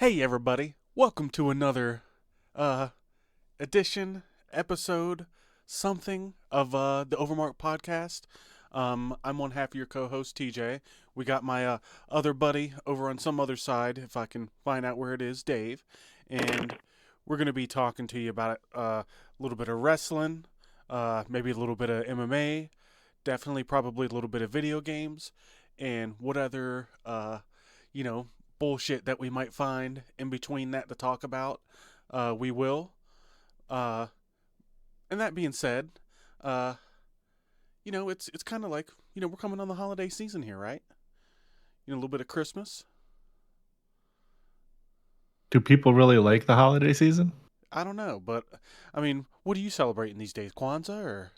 Hey everybody, welcome to another uh edition, episode, something of the OverMark Podcast. I'm one half of your co-host TJ. We got my other buddy over on some other side, if I can find out where it is, Dave, and we're gonna be talking to you about a little bit of wrestling, maybe a little bit of MMA, definitely probably a little bit of video games, and what other you know bullshit that we might find in between that to talk about. We will. Uh, and that being said, uh, it's kind of like we're coming on the holiday season here, right? A little bit of Christmas. Do people really like the holiday season? I don't know, but I mean, what are you celebrating these days? Kwanzaa or?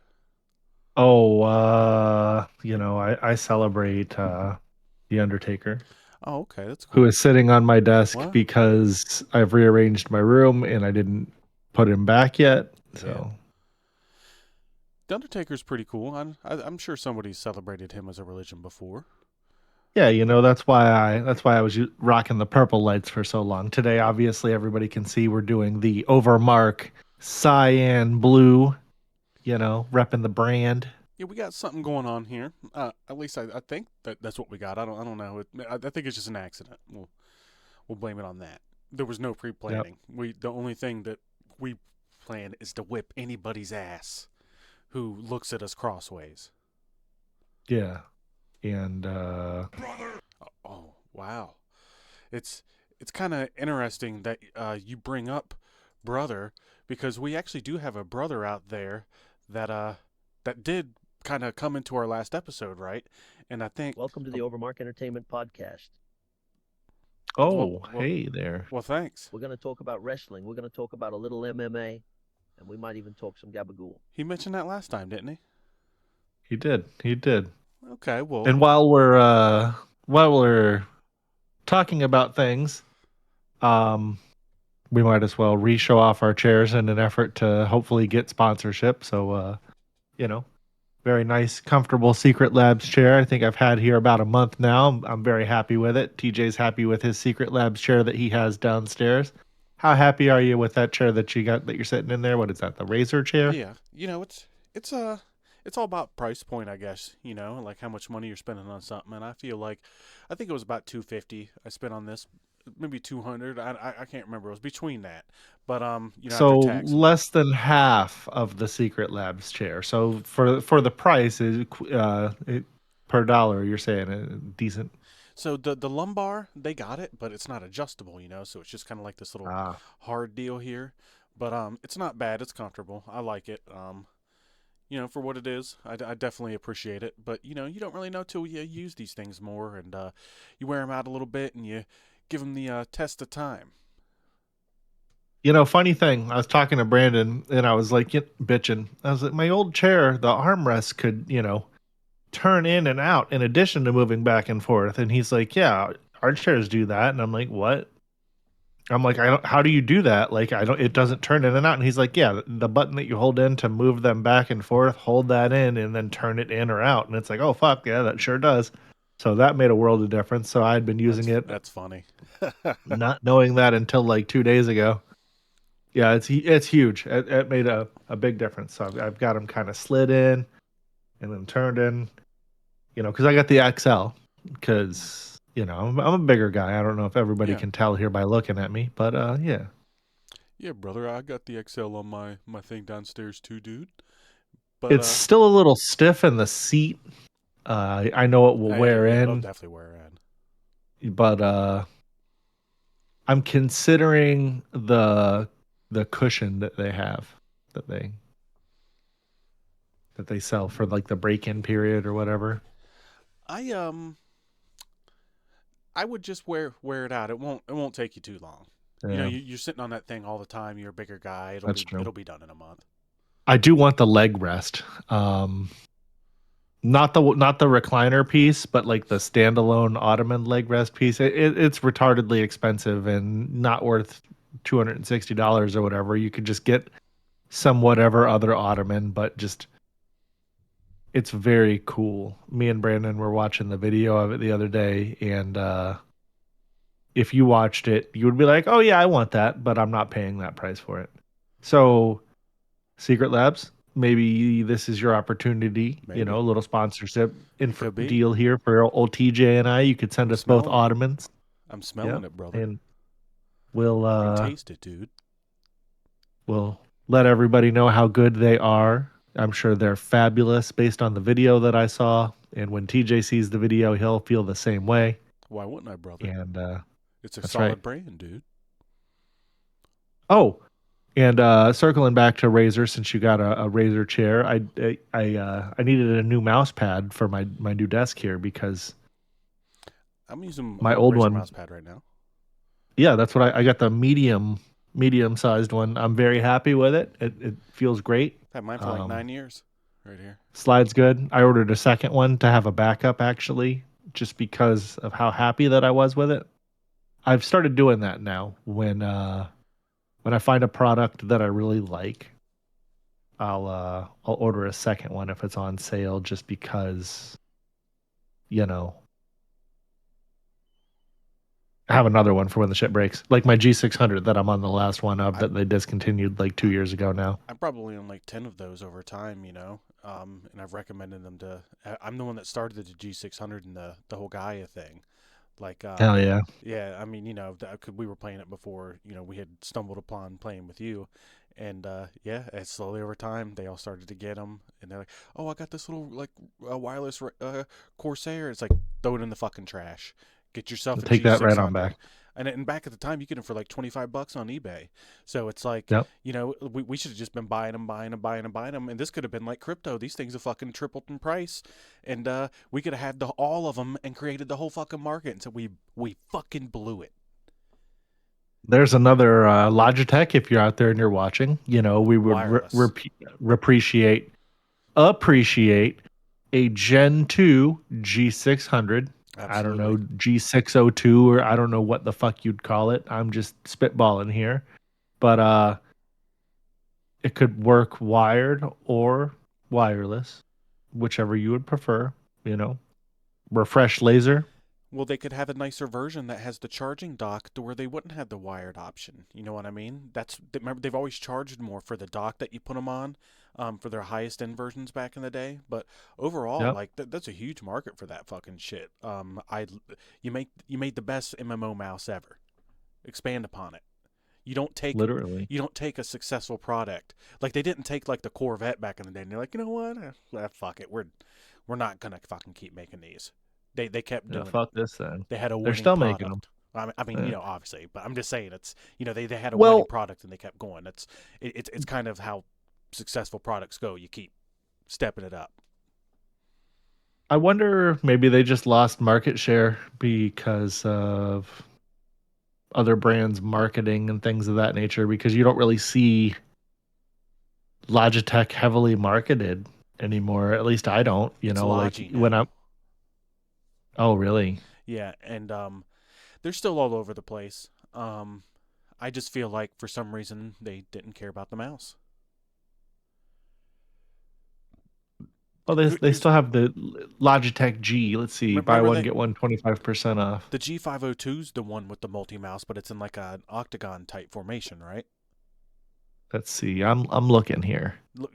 I celebrate The Undertaker, Oh, okay, that's who cool. is sitting on my desk What? because I've rearranged my room and I didn't put him back yet. Yeah, So, the Undertaker's pretty cool. I'm sure somebody's celebrated him as a religion before. yeah, that's why I was rocking the purple lights for so long. Today, obviously, everybody can see we're doing the OverMark cyan blue, repping the brand. Yeah, we got something going on here. At least I think that's what we got. I don't know. I think it's just an accident. We'll blame it on that. There was no Yep. pre-planning. The only thing that we plan is to whip anybody's ass who looks at us crossways. Yeah. And Oh wow, it's it's kind of interesting that you bring up brother because we actually do have a brother out there that that did kind of come into our last episode, right? And I think Welcome to the OverMark Entertainment Podcast. well oh, well hey there. well thanks. We're going to talk about wrestling. We're going to talk about a little MMA, and we might even talk some gabagool. He mentioned that last time, didn't he? He did. He did. Okay, well, And while we're talking about things, um, we might as well re-show off our chairs in an effort to hopefully get sponsorship. So, you know, very nice, comfortable Secret Labs chair. I think I've had here about a month now. I'm very happy with it. TJ's happy with his Secret Labs chair that he has downstairs. How happy are you with that chair that you got that you're sitting in there? What is that? The Razor chair? yeah, it's it's all about price point, I guess. Like how much money you're spending on something. And I think it was about 250. I spent on this, maybe 200. I can't remember. It was between that, but after So taxes. less than half of the Secret Labs chair. So for the price is per dollar, you're saying decent. So the lumbar, they got it, but it's not adjustable. So it's just kind of like this little Ah, hard deal here. But it's not bad. It's comfortable. I like it. For what it is, I definitely appreciate it. But you don't really know till you use these things more, and you wear them out a little bit, and you give them the test of time. funny thing. I was talking to Brandon, and I was like, bitching. I was like, my old chair, the armrest could, turn in and out in addition to moving back and forth. And he's like, yeah, our chairs do that. And I'm like, what? I'm like, I don't. How do you do that? Like, I don't. It doesn't turn in and out. And he's like, yeah, the button that you hold in to move them back and forth, hold that in, and then turn it in or out. And it's like, oh fuck, yeah, that sure does. So that made a world of difference. So I had been using it, That's funny. not knowing that until like 2 days ago. Yeah, it's huge. It made a big difference. So I've got them kind of slid in and then turned in. Because I got the XL. Because I'm a bigger guy. I don't know if everybody Yeah, can tell here by looking at me, but yeah. yeah, brother. I got the XL on my thing downstairs too, dude. But It's still a little stiff in the seat. I know it will wear yeah, it'll in, definitely wear in. but I'm considering the cushion that they have that they sell for like the break-in period or whatever. I I would just wear it out. It won't take you too long. Yeah, You're sitting on that thing all the time. You're a bigger guy. It'll that's be true. it'll be done in a month. I do want the leg rest. Not the recliner piece, but like the standalone ottoman leg rest piece. It's retardedly expensive and not worth $260 or whatever. You could just get some whatever other ottoman, but just it's very cool. Me and Brandon were watching the video of it the other day, and if you watched it, you would be like, "Oh yeah, I want that, but I'm not paying that price for it." So, Secret Labs, maybe this is your opportunity. You Maybe. know, a little sponsorship Could be. deal here for old TJ and I. You could send I'm us both smelling it. Ottomans. I'm Yeah, smelling it, brother. and we'll I can taste it, dude. we'll let everybody know how good they are. I'm sure they're fabulous based on the video that I saw. And when TJ sees the video, he'll feel the same way. Why wouldn't I, brother? And It's a that's solid right. brand, dude. Oh, and circling back to Razer, since you got a Razer chair, I needed a new mouse pad for my new desk here because I'm using my a old Razer one. mouse pad right now. Yeah, that's what I got, the medium sized one. I'm very happy with it. It feels great. I've had mine for like 9 years, right here. Slides good. I ordered a second one to have a backup, actually, just because of how happy that I was with it. I've started doing that now. When I find a product that I really like, I'll order a second one if it's on sale, just because, you know, I have another one for when the shit breaks. Like my G600 that I'm on the last one of that they discontinued like 2 years ago now. I probably own like 10 of those over time, and I've recommended them to. I'm the one that started the G600 and the whole Gaia thing. Like, Hell yeah. yeah, I mean, we were playing it before, we had stumbled upon playing with you. And, yeah, and slowly over time, they all started to get them. And they're like, oh, I got this little, like, wireless Corsair. It's like, throw it in the fucking trash. Get yourself a Take that right on G600. back. And back at the time, you get them for like $25 on eBay. So it's like, Yep. we should have just been buying them. And this could have been like crypto. These things have fucking tripled in price. And we could have had all of them and created the whole fucking market. And so we fucking blew it. There's another Logitech if you're out there and you're watching. We would appreciate a Gen 2 G600. Absolutely. I don't know, G602, or I don't know what the fuck you'd call it. I'm just spitballing here. But it could work wired or wireless, whichever you would prefer. Refresh laser. Well, they could have a nicer version that has the charging dock to where they wouldn't have the wired option. You know what I mean? Remember, they've always charged more for the dock that you put them on, for their highest end versions back in the day. But overall, Yep. like that's a huge market for that fucking shit. You made the best MMO mouse ever. Expand upon it. Literally. You don't take a successful product like they didn't take like the Corvette back in the day. And they're like, you know what? Fuck it. We're not gonna fucking keep making these. They kept doing Fuck this then. they had a They're winning still product. making them. I mean, Yeah. obviously, but I'm just saying they had a Well- winning product and they kept going. It's kind of how successful products go. You keep stepping it up. I wonder, maybe they just lost market share because of other brands marketing and things of that nature, because you don't really see Logitech heavily marketed anymore. At least I don't, It's like Logi when now. I'm. Oh, really? Yeah, and they're still all over the place. I just feel like for some reason they didn't care about the mouse. Well, they still have the Logitech G. Let's see, buy Remember one that- get one 25% off. The G502's the one with the multi mouse, but it's in like an octagon type formation, right? Let's see. I'm looking here. Look,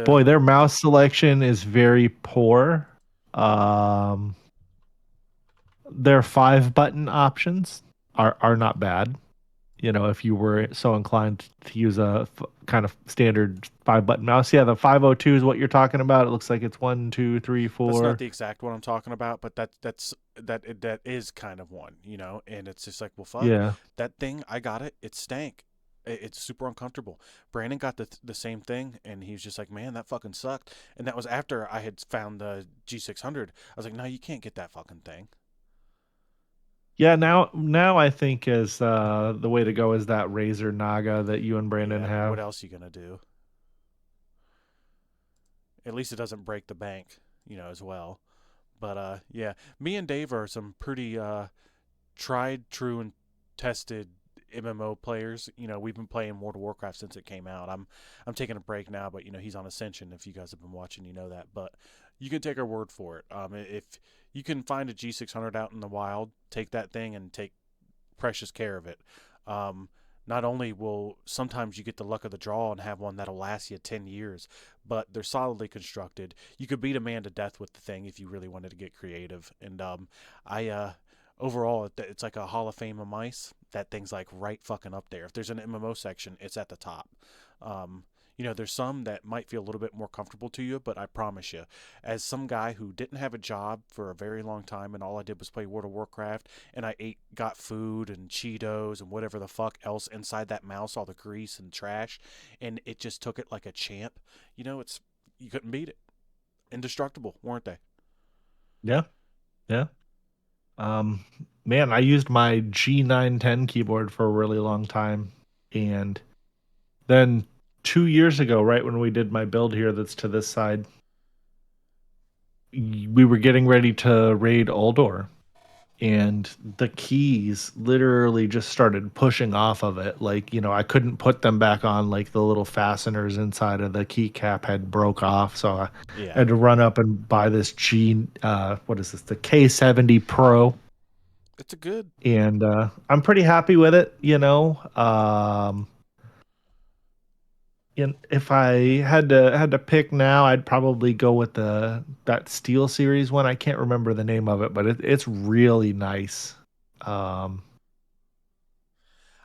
Boy, their mouse selection is very poor. Their 5-button options are not bad. If you were so inclined to use a kind of standard 5-button mouse. Yeah, the 502 is what you're talking about. It looks like it's 1, 2, 3, 4. That's not the exact one I'm talking about, but that is kind of one, and it's just like, well, fuck. Yeah. That thing, I got it. It stank. It's super uncomfortable. Brandon got the same thing, and he was just like, man, that fucking sucked. And that was after I had found the G600. I was like, no, you can't get that fucking thing. Yeah, now I think is the way to go is that Razer Naga that you and Brandon Yeah, have. what else you gonna do? At least it doesn't break the bank, as well. But yeah, me and Dave are some pretty tried, true, and tested MMO players. We've been playing World of Warcraft since it came out. I'm taking a break now, but he's on Ascension. If you guys have been watching, you know that. But you can take our word for it. If you can find a G600 out in the wild, take that thing and take precious care of it. Not only will sometimes you get the luck of the draw and have one that'll last you 10 years, but they're solidly constructed. You could beat a man to death with the thing if you really wanted to get creative. And overall, it's like a Hall of Fame of mice. That thing's like right fucking up there. If there's an MMO section, it's at the top. There's some that might feel a little bit more comfortable to you, but I promise you, as some guy who didn't have a job for a very long time and all I did was play World of Warcraft, and I got food and Cheetos and whatever the fuck else inside that mouse, all the grease and trash, and it just took it like a champ. You couldn't beat it. Indestructible, weren't they? Yeah. Yeah. Man, I used my G910 keyboard for a really long time, and then 2 years ago, right when we did my build here that's to this side, we were getting ready to raid Uldor, and the keys literally just started pushing off of it. Like, I couldn't put them back on, like the little fasteners inside of the keycap had broke off, so I had to run up and buy this what is this, the K70 Pro. It's a good. And I'm pretty happy with it, if I had to pick now, I'd probably go with that Steel Series one. I can't remember the name of it, but it's really nice. I've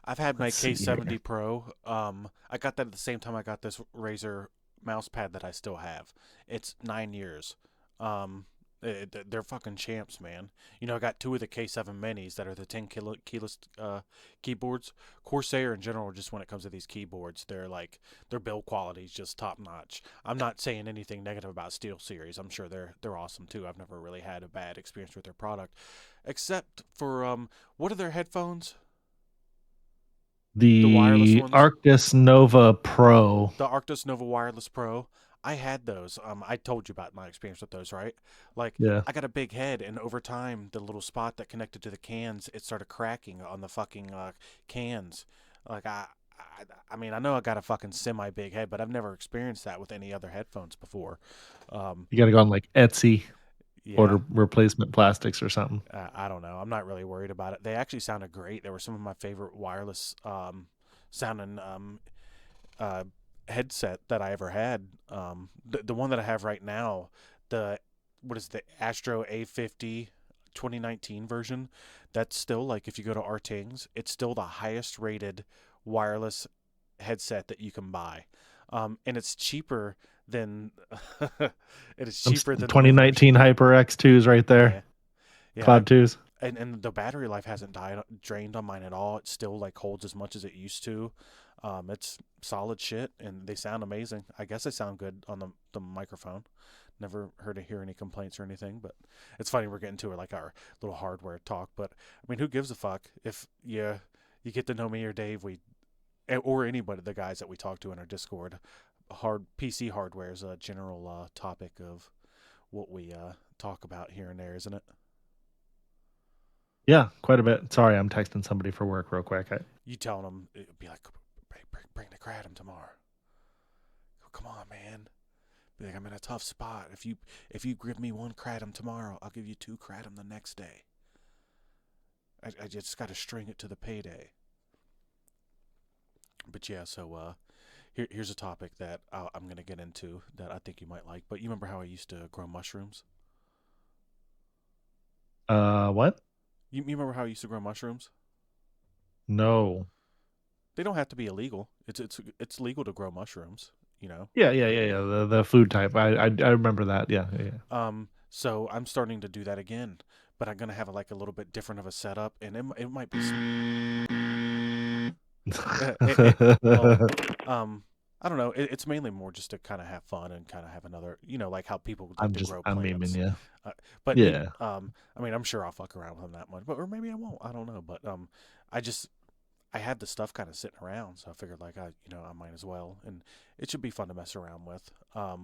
had my K70 Pro. I got that at the same time I got this Razer mouse pad that I still have. It's 9 years. They're fucking champs, man. I got 2 of the K7 minis that are the 10 keyless keyboards. Corsair in general, just when it comes to these keyboards, their build quality is just top notch. I'm not saying anything negative about Steel Series. I'm sure they're awesome too. I've never really had a bad experience with their product, except for what are their headphones? The wireless ones? Arctis Nova Pro. The Arctis Nova Wireless Pro. I had those. I told you about my experience with those, right? Yeah. I got a big head, and over time, the little spot that connected to the cans, it started cracking on the fucking cans. I mean, I know I got a fucking semi-big head, but I've never experienced that with any other headphones before. You got to go on like Etsy, order Yeah. replacement plastics or something. I don't know. I'm not really worried about it. They actually sounded great. They were some of my favorite wireless sounding headset that I ever had. The one that I have right now, the Astro A50 2019 version, that's still, like, if you go to Artings, it's still the highest rated wireless headset that you can buy. And it's cheaper than it is cheaper than 2019 Hyper X2s right there. Yeah. Cloud 2s. And the battery life hasn't drained on mine at all. It still like holds as much as it used to. It's solid shit, and they sound amazing. I guess they sound good on the microphone. Never hear any complaints or anything, but it's funny we're getting to like our little hardware talk. But I mean, who gives a fuck if you get to know me or Dave, or anybody, the guys that we talk to in our Discord. PC hardware is a general topic of what we talk about here and there, isn't it? Yeah, quite a bit. Sorry, I'm texting somebody for work real quick. You telling them, it'd be like, bring the kratom tomorrow. Oh, come on, man. Be like, I'm in a tough spot. If you give me 1 kratom tomorrow, I'll give you 2 kratom the next day. I just got to string it to the payday. But yeah, so here's a topic that I'm going to get into that I think you might like. But you remember how I used to grow mushrooms? What? You remember how I used to grow mushrooms? No. They don't have to be illegal. It's legal to grow mushrooms, Yeah. The food type. I remember that. Yeah. So I'm starting to do that again, but I'm gonna have a little bit different of a setup, and it might be. I don't know. It's mainly more just to kind of have fun and kind of have another, like how people like to grow plants. I'm memeing, yeah. But yeah. I mean, I'm sure I'll fuck around with them that much, or maybe I won't. I don't know. But I had the stuff kind of sitting around, so I figured I might as well, and it should be fun to mess around with. I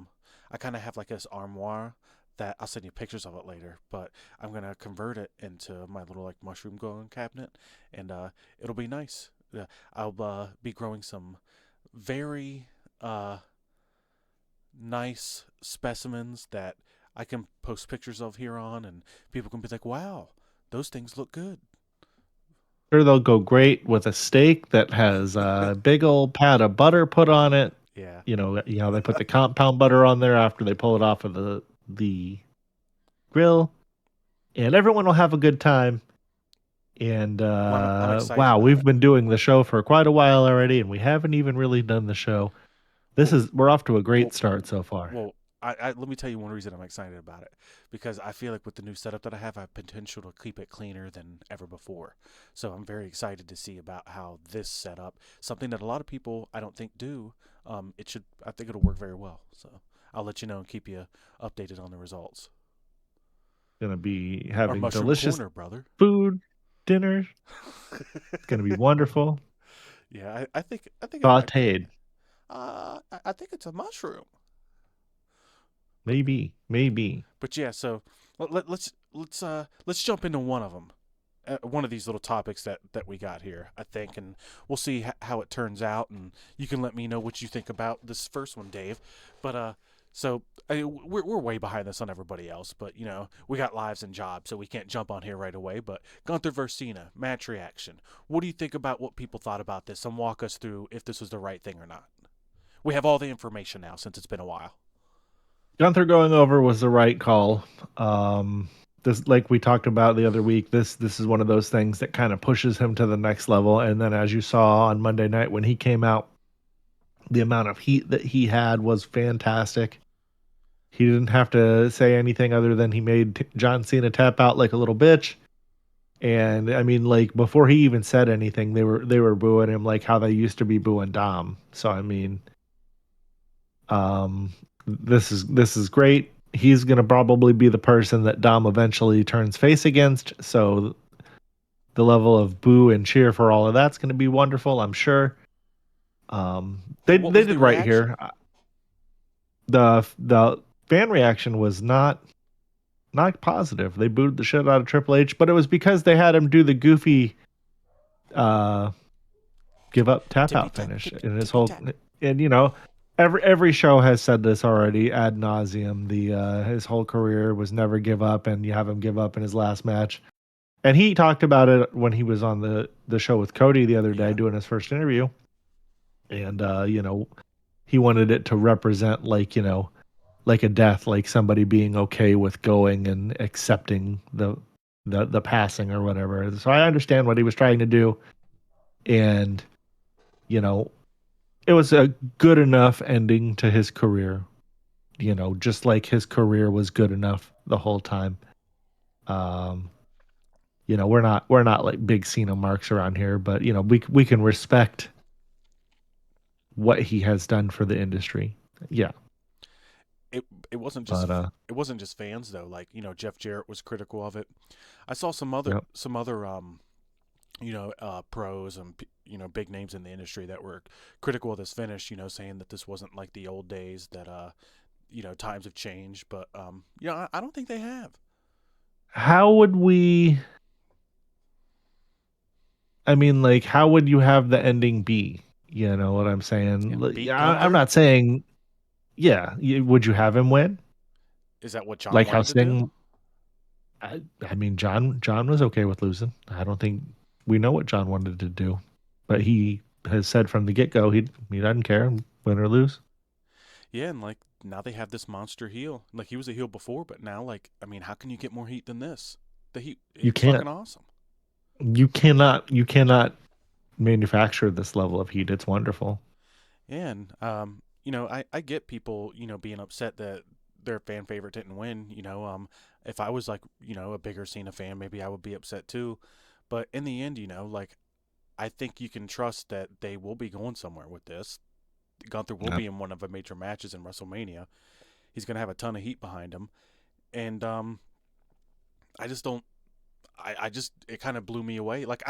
kind of have like this armoire that I'll send you pictures of it later, but I'm gonna convert it into my little like mushroom growing cabinet, and it'll be nice. I'll be growing some very nice specimens that I can post pictures of here on, and people can be like, wow, those things look good. Sure, they'll go great with a steak that has a big old pat of butter put on it. Yeah. They put the compound butter on there after they pull it off of the grill, and everyone will have a good time. And Well, I'm excited wow, about we've it. been doing the show for quite a while already, and we haven't even really done the show. We're off to a great start so far. Well, let me tell you one reason I'm excited about it, because I feel like with the new setup that I have potential to keep it cleaner than ever before. So I'm very excited to see about how this setup, something that a lot of people I don't think do, I think it'll work very well. So I'll let you know and keep you updated on the results. Gonna be Our having mushroom delicious corner, brother. food dinner. It's gonna be wonderful. Yeah, I think it might be. Sauteed. I think it's a mushroom. Maybe. But yeah, so let's jump into one of them, one of these little topics that we got here, I think, and we'll see how it turns out, and you can let me know what you think about this first one, Dave. But we're way behind this on everybody else, but we got lives and jobs, so we can't jump on here right away. But Gunther versus Cena match reaction. What do you think about what people thought about this, and walk us through if this was the right thing or not? We have all the information now since it's been a while. Gunther going over was the right call. This, like we talked about the other week, this is one of those things that kind of pushes him to the next level. And then, as you saw on Monday night when he came out, the amount of heat that he had was fantastic. He didn't have to say anything other than he made John Cena tap out like a little bitch. And I mean, like, before he even said anything, they were booing him like how they used to be booing Dom. So I mean, this is great. He's gonna probably be the person that Dom eventually turns face against. So the level of boo and cheer for all of that's gonna be wonderful, I'm sure. They did right here. The fan reaction was not positive. They booed the shit out of Triple H, but it was because they had him do the goofy give up tap out finish in his whole, and every show has said this already ad nauseum. His whole career was never give up, and you have him give up in his last match. And he talked about it when he was on the show with Cody the other day doing his first interview. And he wanted it to represent like a death, like somebody being okay with going and accepting the passing or whatever. So I understand what he was trying to do, and it was a good enough ending to his career, just like his career was good enough the whole time. We're not like big Cena marks around here, but we can respect what he has done for the industry. Yeah. It wasn't just fans though. Like Jeff Jarrett was critical of it. I saw some other pros and big names in the industry that were critical of this finish. Saying that this wasn't like the old days, that times have changed. But I don't think they have. How would we? I mean, like, how would you have the ending be? You know what I'm saying? I'm not saying. Yeah, would you have him win? Is that what John like wanted how Sting? To do? I mean, John was okay with losing. I don't think we know what John wanted to do, but he has said from the get-go he doesn't care, win or lose. Yeah, and like now they have this monster heel. Like he was a heel before, but now how can you get more heat than this? The heat, it's fucking awesome. You cannot manufacture this level of heat. It's wonderful. And I get people being upset that their fan favorite didn't win. If I was like a bigger Cena fan, maybe I would be upset too. But in the end, I think you can trust that they will be going somewhere with this. Gunther will be in one of the major matches in WrestleMania. He's going to have a ton of heat behind him. And I just don't. It kind of blew me away. Like,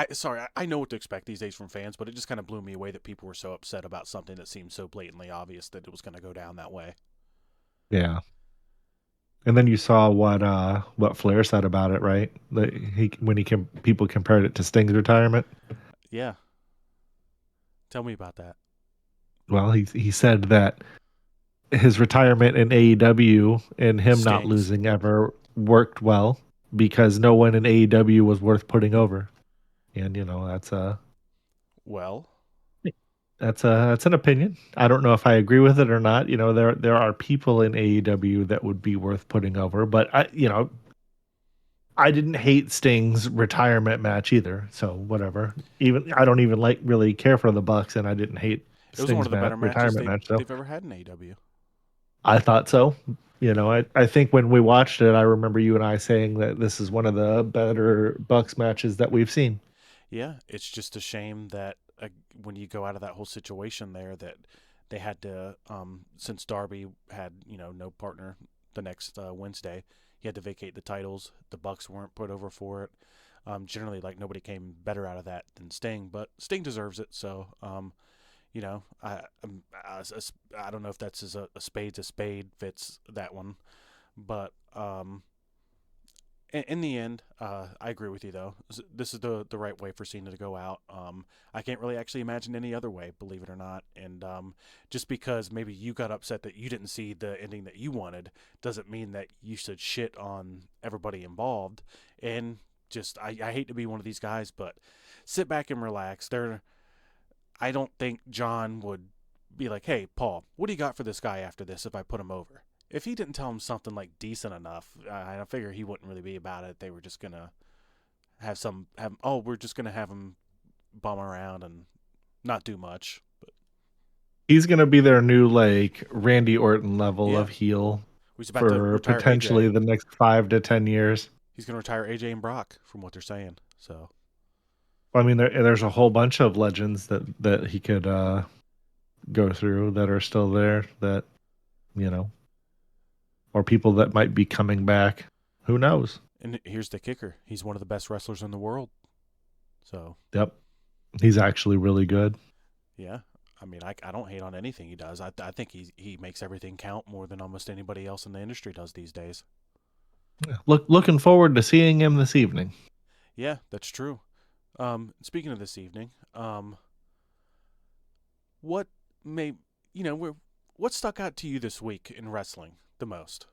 I know what to expect these days from fans, but it just kind of blew me away that people were so upset about something that seemed so blatantly obvious that it was going to go down that way. Yeah. And then you saw what Flair said about it, right? People compared it to Sting's retirement. Yeah. Tell me about that. Well, he said that his retirement in AEW and him not losing ever worked well because no one in AEW was worth putting over. And Well, that's an opinion. I don't know if I agree with it or not. There are people in AEW that would be worth putting over, but I didn't hate Sting's retirement match either. So whatever. Even I don't even really care for the Bucks, and I didn't hate it was one Sting's of the better matches retirement match. So they've ever had in AEW. I thought so. I think when we watched it, I remember you and I saying that this is one of the better Bucks matches that we've seen. Yeah, it's just a shame that when you go out of that whole situation there, that they had to, since Darby had no partner the next Wednesday, he had to vacate the titles. The Bucks weren't put over for it. Generally, like nobody came better out of that than Sting, but Sting deserves it. So, I don't know if that's a spade's a spade fits that one, but in the end, I agree with you though. This is the right way for Cena to go out. I can't really actually imagine any other way, believe it or not. And just because maybe you got upset that you didn't see the ending that you wanted, doesn't mean that you should shit on everybody involved. And just, I hate to be one of these guys, but sit back and relax. I don't think John would be like, "Hey, Paul, what do you got for this guy after this if I put him over?" If he didn't tell him something like decent enough, I figure he wouldn't really be about it. They were just gonna we're just gonna have him bum around and not do much. But He's gonna be their new like Randy Orton level Yeah. of heel he's about to for retire potentially AJ. the next 5 to 10 years. He's gonna retire AJ and Brock, from what they're saying. So I mean, there's a whole bunch of legends that he could go through that are still there that or people that might be coming back. Who knows? and here's the kicker: he's one of the best wrestlers in the world. So Yep, he's actually really good. yeah. I mean, I don't hate on anything he does. I think he makes everything count more than almost anybody else in the industry does these days. Looking forward to seeing him this evening. Yeah, that's true. Speaking of this evening, what may what stuck out to you this week in wrestling the most?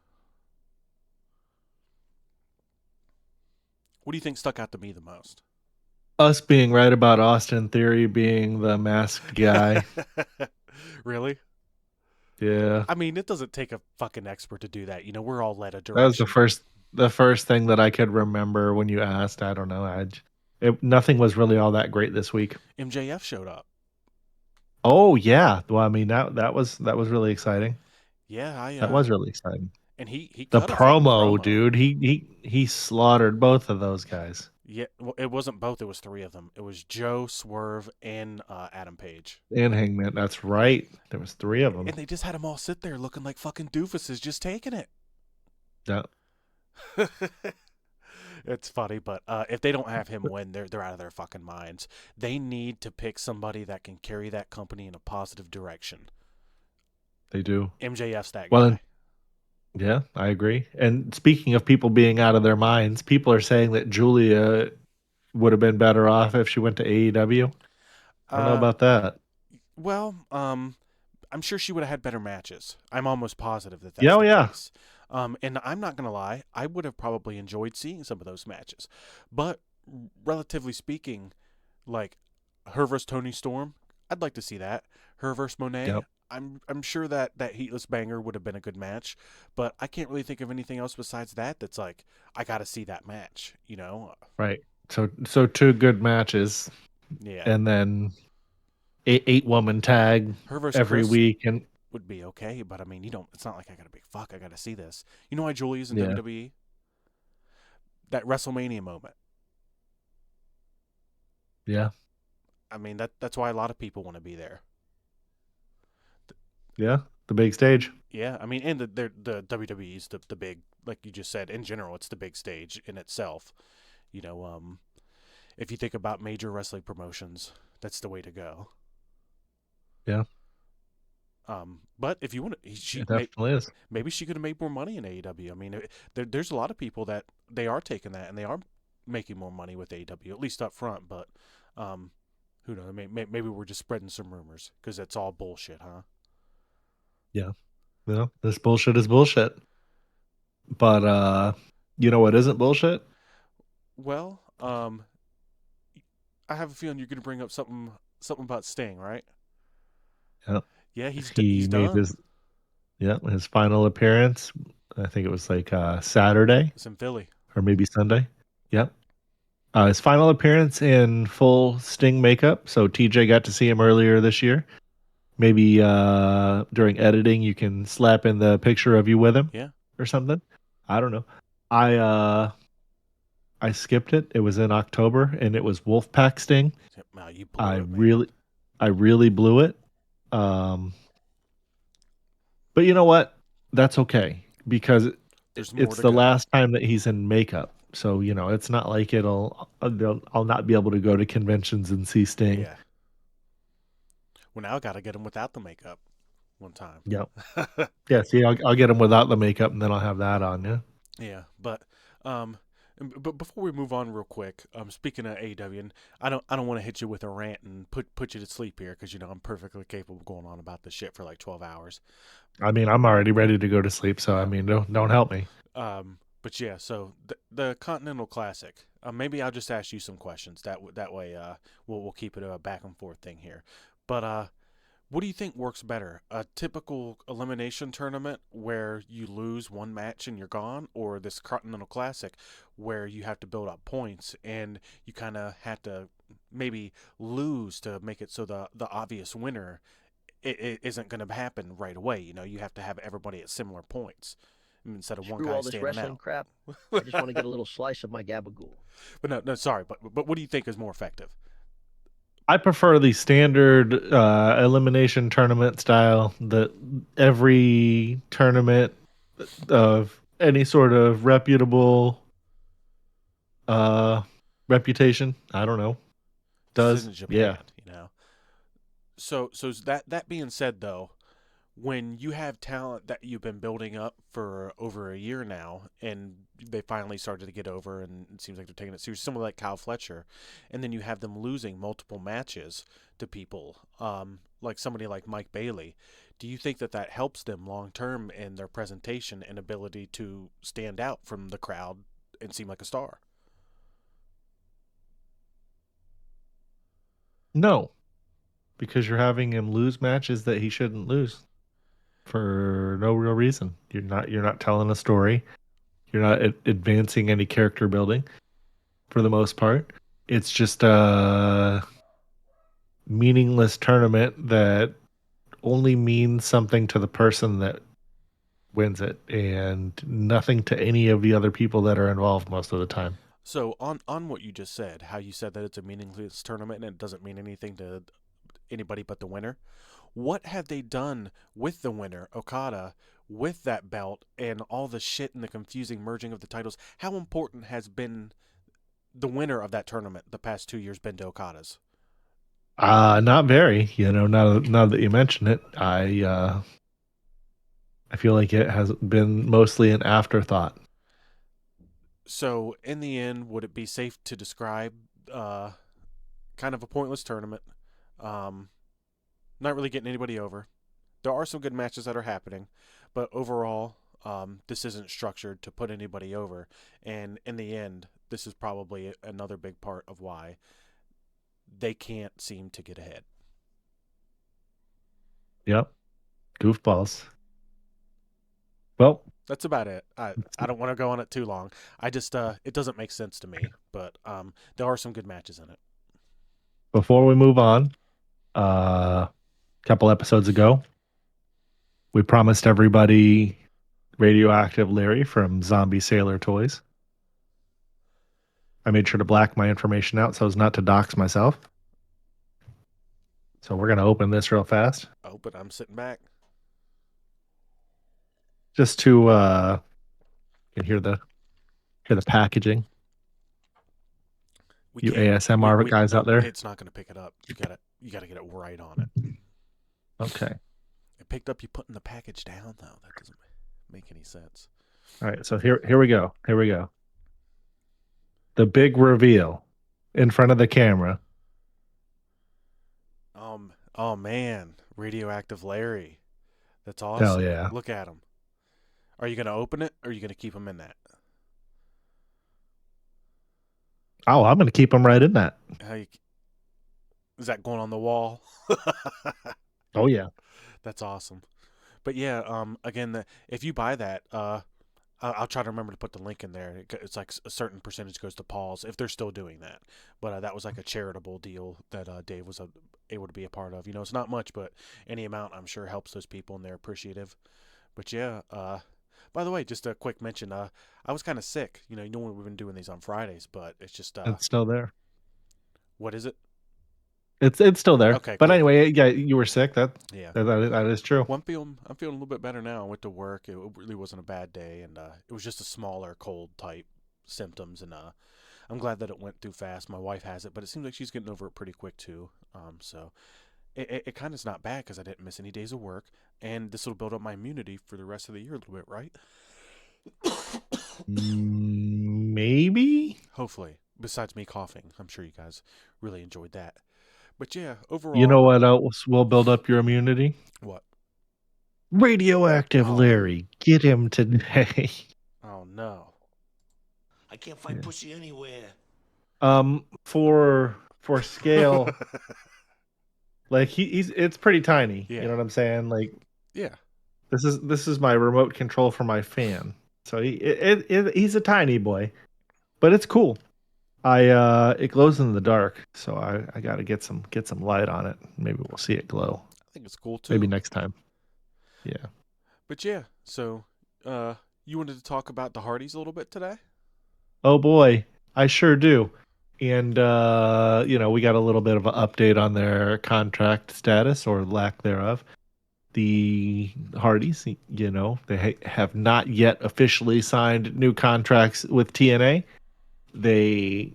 What do you think stuck out to me the most? Us being right about Austin Theory being the masked guy. Really? Yeah. I mean, it doesn't take a fucking expert to do that. We're all led a direction. That was the first thing that I could remember when you asked. I don't know. Nothing was really all that great this week. MJF showed up. Oh yeah. Well, I mean that was really exciting. Yeah, that was really exciting. And he the cut a fucking promo, dude. He slaughtered both of those guys. Yeah, well, it wasn't both. It was three of them. It was Joe, Swerve, and Adam Page. And Hangman. That's right. There was three of them. And they just had them all sit there looking like fucking doofuses, just taking it. Yeah. It's funny, but if they don't have him win, they're out of their fucking minds. They need to pick somebody that can carry that company in a positive direction. They do. MJF's that guy. Yeah, I agree. And speaking of people being out of their minds, people are saying that Julia would have been better off if she went to AEW. I don't know about that. Well, I'm sure she would have had better matches. I'm almost positive that's the case. And I'm not going to lie, I would have probably enjoyed seeing some of those matches. But relatively speaking, like her versus Toni Storm, I'd like to see that. Her versus Monet, Yep. I'm sure that Heatless Banger would have been a good match, but I can't really think of anything else besides that that's like, I got to see that match, Right. So two good matches. Yeah. And then eight woman tag her versus every Chris week and would be okay, but I mean, it's not like I got to be fuck, I got to see this. You know why Julia's in Yeah. WWE? That WrestleMania moment. Yeah. I mean, that's why a lot of people want to be there. Yeah, the big stage. Yeah, I mean, and the WWE's the big, like you just said, in general, it's the big stage in itself. If you think about major wrestling promotions, that's the way to go. Yeah. But if you want to, It definitely is. Maybe she could have made more money in AEW. I mean, there's a lot of people that they are taking that and they are making more money with AEW, at least up front. But who knows? Maybe we're just spreading some rumors because it's all bullshit, huh? Yeah. Well, this bullshit is bullshit. But you know what isn't bullshit? Well, I have a feeling you're going to bring up something about Sting, right? Yep. Yeah, He he's made done. his final appearance. I think it was like Saturday It's in Philly. or maybe Sunday. Yep. His final appearance in full Sting makeup. So TJ got to see him earlier this year. Maybe during editing you can slap in the picture of you with him Yeah. or something. I don't know. I skipped it. It was in October and it was Wolfpack Sting. Wow, you blew I it, man. really blew it. But you know what? That's okay because There's more it's to the go. last time that he's in makeup. So, it's not like I'll not be able to go to conventions and see Sting. Yeah. Well, now I got to get him without the makeup one time. Yep. Yeah, see, I'll get him without the makeup and then I'll have that on, yeah. Yeah, but before we move on real quick, speaking of AEW, and I don't want to hit you with a rant and put you to sleep here because I'm perfectly capable of going on about this shit for like 12 hours. I mean, I'm already ready to go to sleep, so I mean, don't help me. But yeah, so the Continental Classic. Maybe I'll just ask you some questions. That way, we'll keep it a back and forth thing here. But what do you think works better? A typical elimination tournament where you lose one match and you're gone, or this Continental Classic where you have to build up points and you kind of have to maybe lose to make it so the obvious winner it isn't going to happen right away. You have to have everybody at similar points instead of one Screw guy all this standing wrestling out. crap. I just want to get a little slice of my gabagool. But no, sorry. But what do you think is more effective? I prefer the standard elimination tournament style that every tournament of any sort of reputable reputation, I don't know, This does. isn't Yeah. Japan. So that being said, though, when you have talent that you've been building up for over a year now, and they finally started to get over, and it seems like they're taking it serious, similar like Kyle Fletcher, and then you have them losing multiple matches to people, like somebody like Mike Bailey. Do you think that helps them long term in their presentation and ability to stand out from the crowd and seem like a star? No, because you're having him lose matches that he shouldn't lose for no real reason. You're not telling a story. You're not advancing any character building for the most part. It's just a meaningless tournament that only means something to the person that wins it and nothing to any of the other people that are involved most of the time. So on what you just said, how you said that it's a meaningless tournament and it doesn't mean anything to anybody but the winner. What have they done with the winner, Okada, with that belt and all the shit and the confusing merging of the titles? How important has been the winner of that tournament the past 2 years been to Okada's? Not very. Now that you mention it, I feel like it has been mostly an afterthought. So in the end, would it be safe to describe kind of a pointless tournament? Um, Not really getting anybody over. There are some good matches that are happening, but overall, this isn't structured to put anybody over. And in the end, this is probably another big part of why they can't seem to get ahead. Yep. Goofballs. Well, That's about it. I don't want to go on it too long. I just it doesn't make sense to me, but there are some good matches in it. before we move on, a couple episodes ago, we promised everybody Radioactive Larry from Zombie Sailor Toys. I made sure to black my information out so as not to dox myself. So we're going to open this real fast. Oh, but I'm sitting back. Just to you can hear the packaging. We You can't. ASMR guys no, out there. It's not going to pick it up. You gotta get it right on it. Okay. It picked up you putting the package down though. That doesn't make any sense. All right. So here we go. Here we go. The big reveal in front of the camera. Oh man, Radioactive Larry. That's awesome. Hell yeah. Look at him. Are you gonna open it or are you gonna keep him in that? Oh, I'm going to keep them right in that. Is that going on the wall? Oh yeah. That's awesome. But yeah, again, if you buy that, I'll try to remember to put the link in there. It's like a certain percentage goes to Paul's if they're still doing that. But that was like a charitable deal that Dave was able to be a part of. It's not much, but any amount I'm sure helps those people, and they're appreciative. But yeah, by the way, just a quick mention. I was kind of sick. Normally we've been doing these on Fridays, but it's just It's still there. what is it? It's still there. Okay, But cool. anyway, yeah, you were sick. That Yeah. that is true. Well, I'm feeling a little bit better now. I went to work. It really wasn't a bad day, and it was just a smaller cold type symptoms, and I'm glad that it went through fast. My wife has it, but it seems like she's getting over it pretty quick too. So it kind of is not bad because I didn't miss any days of work, and this will build up my immunity for the rest of the year a little bit, right? Maybe. Hopefully. Besides me coughing, I'm sure you guys really enjoyed that. But yeah, overall, You know what else will build up your immunity? what? Radioactive Oh. Larry. Get him today. Oh no. I can't find pussy anywhere. For scale, like he's it's pretty tiny. Yeah. You know what I'm saying? Like Yeah. this is my remote control for my fan. So he's a tiny boy, but it's cool. It glows in the dark, so I got to get some light on it. Maybe we'll see it glow. I think it's cool too. Maybe next time. Yeah. But yeah, so you wanted to talk about the Hardys a little bit today? Oh boy, I sure do. And we got a little bit of an update on their contract status or lack thereof. The Hardys, they have not yet officially signed new contracts with TNA. They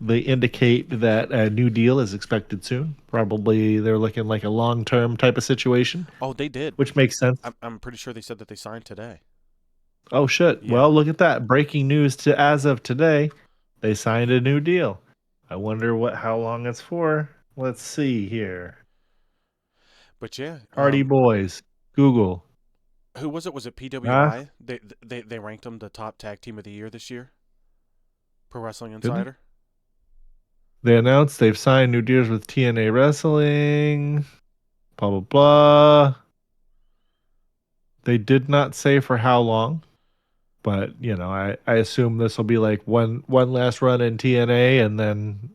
they indicate that a new deal is expected soon. Probably they're looking like a long-term type of situation. Oh, they did. Which makes sense. I'm pretty sure they said that they signed today. Oh shit. Yeah. Well, look at that. Breaking news as of today. They signed a new deal. I wonder how long it's for. Let's see here. But yeah, Hardy Boyz. Google. Who was it? Was it PWI? They ranked them the top tag team of the year this year. Pro Wrestling Insider. They announced they've signed new deals with TNA Wrestling. Blah blah blah. They did not say for how long, but I assume this will be like one last run in TNA and then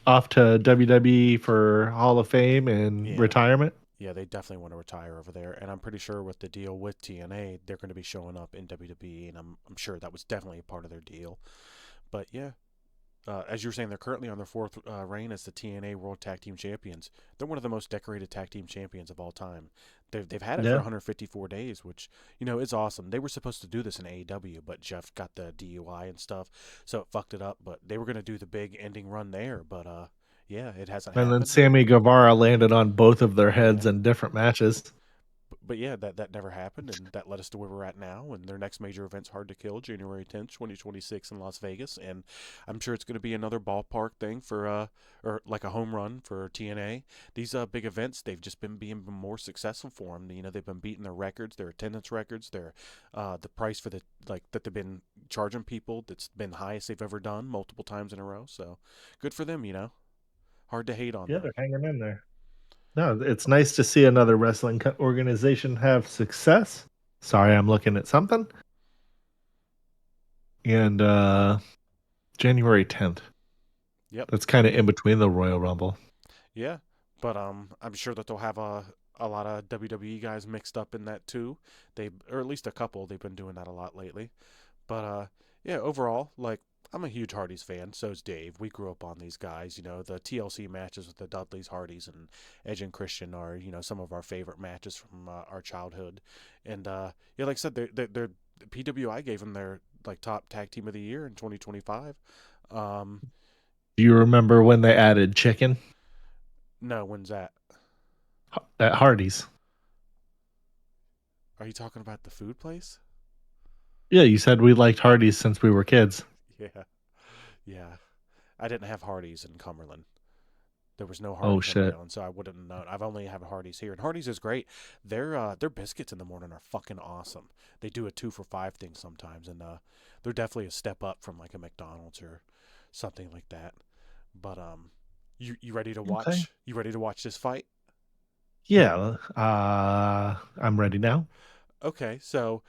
off to WWE for Hall of Fame and retirement. Yeah, they definitely want to retire over there, and I'm pretty sure with the deal with TNA, they're going to be showing up in WWE, and I'm sure that was definitely a part of their deal. But yeah, as you were saying, they're currently on their fourth reign as the TNA World Tag Team Champions. They're one of the most decorated tag team champions of all time. They've had it for 154 days, which is awesome. They were supposed to do this in AEW, but Jeff got the DUI and stuff, so it fucked it up. But they were going to do the big ending run there, but yeah, it hasn't happened. And then Sammy Guevara landed on both of their heads in different matches. But yeah, that never happened, and that led us to where we're at now. And their next major event's Hard to Kill, January 10th, 2026 in Las Vegas. And I'm sure it's going to be another ballpark thing for, or like a home run for TNA. These big events, they've just been being more successful for them. They've been beating their records, their attendance records, their the price for that they've been charging people that's been the highest they've ever done multiple times in a row. So good for them, Hard to hate on them. Yeah, they're hanging in there. No, it's nice to see another wrestling organization have success. Sorry, I'm looking at something. And January 10th. Yep. That's kind of in between the Royal Rumble. Yeah, but I'm sure that they'll have a lot of WWE guys mixed up in that too. Or at least a couple. They've been doing that a lot lately. But yeah, overall, I'm a huge Hardys fan. So's Dave. We grew up on these guys. The TLC matches with the Dudleys, Hardys, and Edge and Christian are some of our favorite matches from our childhood. And yeah, like I said, they're PWI gave them their top tag team of the year in 2025. Do you remember when they added chicken? No, when's that? At Hardy's. Are you talking about the food place? Yeah, you said we liked Hardy's since we were kids. Yeah. I didn't have Hardee's in Cumberland. There was no Hardee's on my own, so I wouldn't have known. I've only had Hardee's here, and Hardee's is great. Their biscuits in the morning are fucking awesome. They do a 2 for $5 thing sometimes, and they're definitely a step up from like a McDonald's or something like that. But you ready to watch? Okay. You ready to watch this fight? Yeah. I'm ready now. Okay, so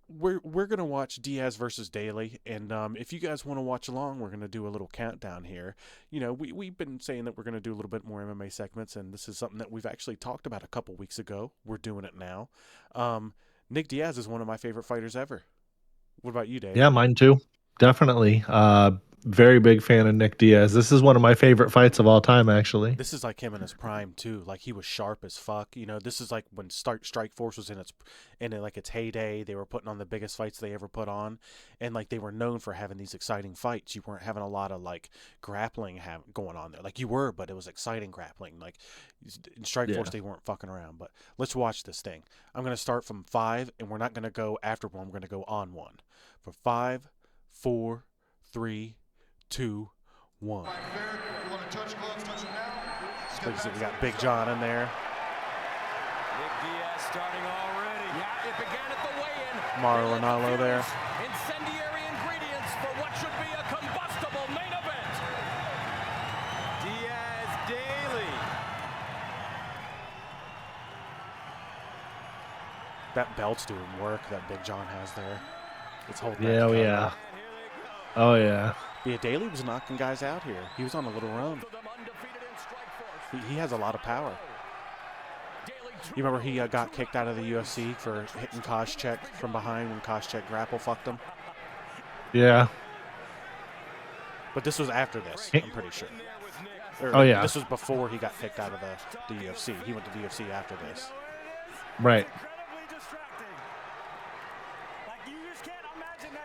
we're gonna watch Diaz versus Daly, and if you guys want to watch along, we're gonna do a little countdown here. You know, we've been saying that we're gonna do a little bit more MMA segments, and this is something that we've actually talked about a couple weeks ago. We're doing it now. Nick Diaz is one of my favorite fighters ever. What about you, Dave? Yeah, mine too. Definitely. Very big fan of Nick Diaz. This is one of my favorite fights of all time, actually. This is like him in his prime too. Like he was sharp as fuck. You know, this is like when Strike Force was in its heyday. They were putting on the biggest fights they ever put on, and like they were known for having these exciting fights. You weren't having a lot of like grappling going on there. Like you were, but it was exciting grappling. Like in Strike Force, they weren't fucking around. But let's watch this thing. I'm gonna start from 5, and we're not gonna go after 1. We're gonna go on 1. For 5, 4, 3, 2, 1. Like you said, we got Big John in there. Nick Diaz starting already. Yeah, it began at the weigh-in. Mauro Ranallo there. Incendiary ingredients for what should be a combustible main event. Diaz Daly. That belt's doing work that Big John has there. It's holding. Yeah, oh yeah. Oh yeah. Yeah, Daly was knocking guys out here. He was on a little run. He has a lot of power. You remember he got kicked out of the UFC for hitting Koscheck from behind when Koscheck grapple fucked him? Yeah. But this was after this, I'm pretty sure. Oh, yeah. This was before he got kicked out of the UFC. He went to the UFC after this. Right.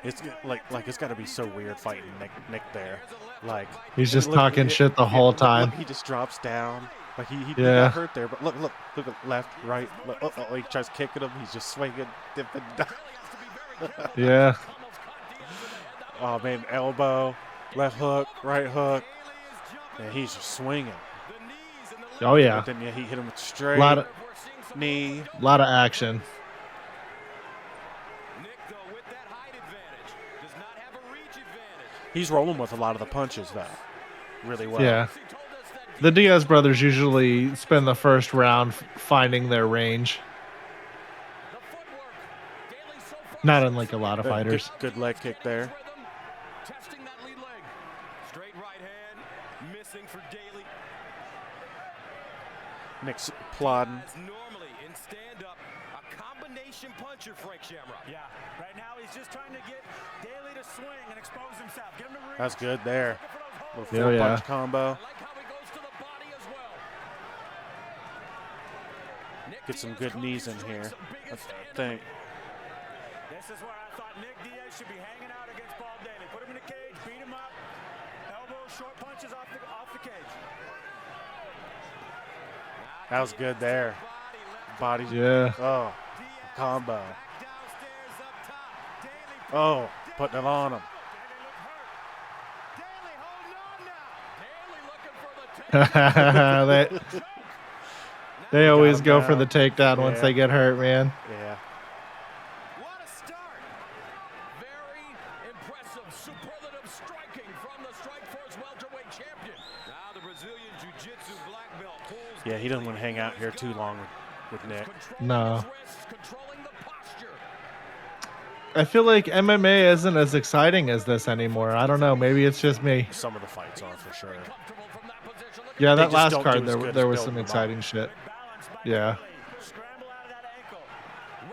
It's like it's got to be so weird fighting Nick there. Like He's just talking shit the whole time. He just drops down. Like he Yeah. got hurt there, but look at left, right. Look, he tries kicking him. He's just swinging, dipping. Yeah. Oh man, elbow, left hook, right hook. And he's just swinging. Oh yeah. But then he hit him with straight knee. A lot of action. He's rolling with a lot of the punches though, really well. Yeah. The Diaz brothers usually spend the first round finding their range. Not unlike a lot of fighters. Good leg kick there. Testing that lead leg. Straight right hand, missing for Daly. Nick's plodding. Normally in stand-up, a combination puncher, Frank Shamrock. Yeah, right now he's just trying to get Daly to swing and expose himself. Give him the reach. That's good there. Little Oh, yeah. punch combo. I like how he goes to the body as well. Get some good knees in here. That's the thing. This is where I thought Nick Diaz should be hanging out against Paul Daly. Put him in the cage, beat him up. Elbows, short punches off the cage. That was good there. Body. Yeah. Oh, combo. Oh, putting it on him. they always him go for down. the takedown once Yeah. they get hurt, man. Yeah. What a start. Very impressive, superlative striking from the Strikeforce welterweight champion. Now the Brazilian Jiu-Jitsu black belt pulls. Yeah, he doesn't want to hang out here too long with Nick. No. Controlling the posture. I feel like MMA isn't as exciting as this anymore. I don't know. Maybe it's just me. Some of the fights are for sure. Yeah, They that just last don't card, do as good there as was some building them exciting up. shit. Balance by Yeah. Daly. Scramble out of that ankle.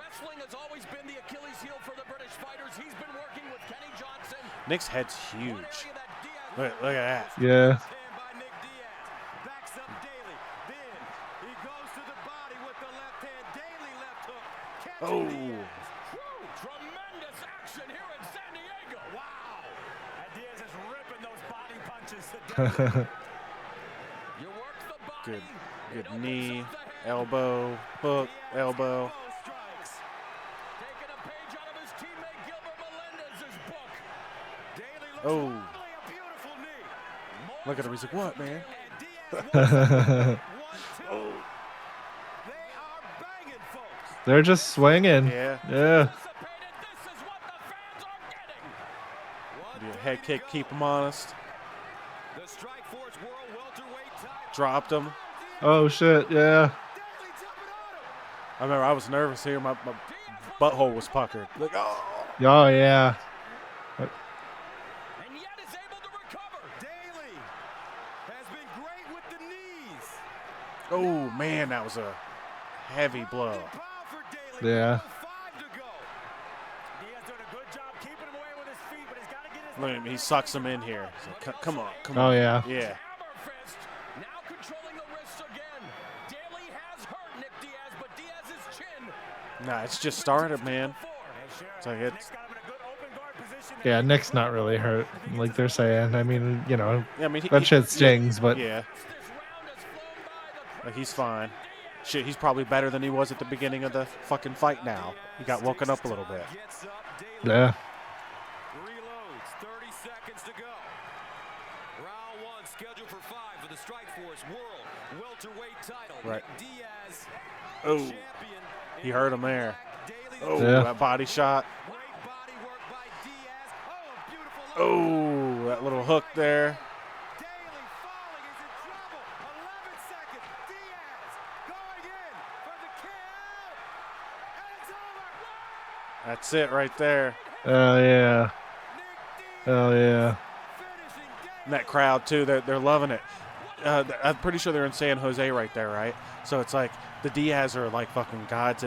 Wrestling has always been the Achilles heel for the British fighters. He's been working with Kenny Johnson. Nick's head's huge. Look at that. Yeah. Stand by Nick Diaz. Backs up Daly. Then he goes to the body with the left hand. Daly left hook. Catches Oh. Diaz. Tremendous action here in San Diego. Wow. And Diaz is ripping those body punches to Daly. You work the body. Good knee, elbow, hook, elbow. Strikes. Taking a page out of his teammate Gilbert Melendez's book. Daly looks Oh. lovely, a beautiful knee. Look at him. He's like, what, man? And Diaz wants it. 1, 2. They are banging, folks. They're just swinging. Yeah. Yeah. Anticipated. This is what the fans are getting. Do a head kick, keep him honest. The Strikeforce dropped him. Oh shit! Yeah. I remember I was nervous here. My butthole was puckered. Like, oh. Oh yeah. And yet is able to recover. Daly has been great with the knees. Oh man, that was a heavy blow. Power for Daly. Yeah. 5 to go. Diaz doing a good job keeping him away with his feet, but he's got to get his Look at him. He sucks him in here. He's like, come on, come Oh on. yeah. Yeah. Hammer fist. Now controlling the wrists again. Daly has hurt Nick Diaz, but Diaz's chin. Nah, it's just started, man. It's like it's. Yeah, Nick's not really hurt, like they're saying. I mean, you know, Yeah, I mean, that shit stings, but yeah, like he's fine. Shit, he's probably better than he was at the beginning of the fucking fight. Now he got woken up a little bit. yeah. Reloads, 30 seconds to go. Round 1 scheduled for 5 for the Strikeforce World Welterweight title. Right. Nick Diaz, Oh, champion. he hurt him there. Daly, Oh, Yeah. that body shot. great body work by Diaz. Oh, a beautiful. Oh, that little hook there. Daly falling is in trouble. 11 seconds. Diaz going in for the kill. And it's over. That's it right there. Oh yeah. Oh yeah. Finishing And that crowd too, they're loving it. I'm pretty sure they're in San Jose right there, right? So it's like the Diaz are like fucking gods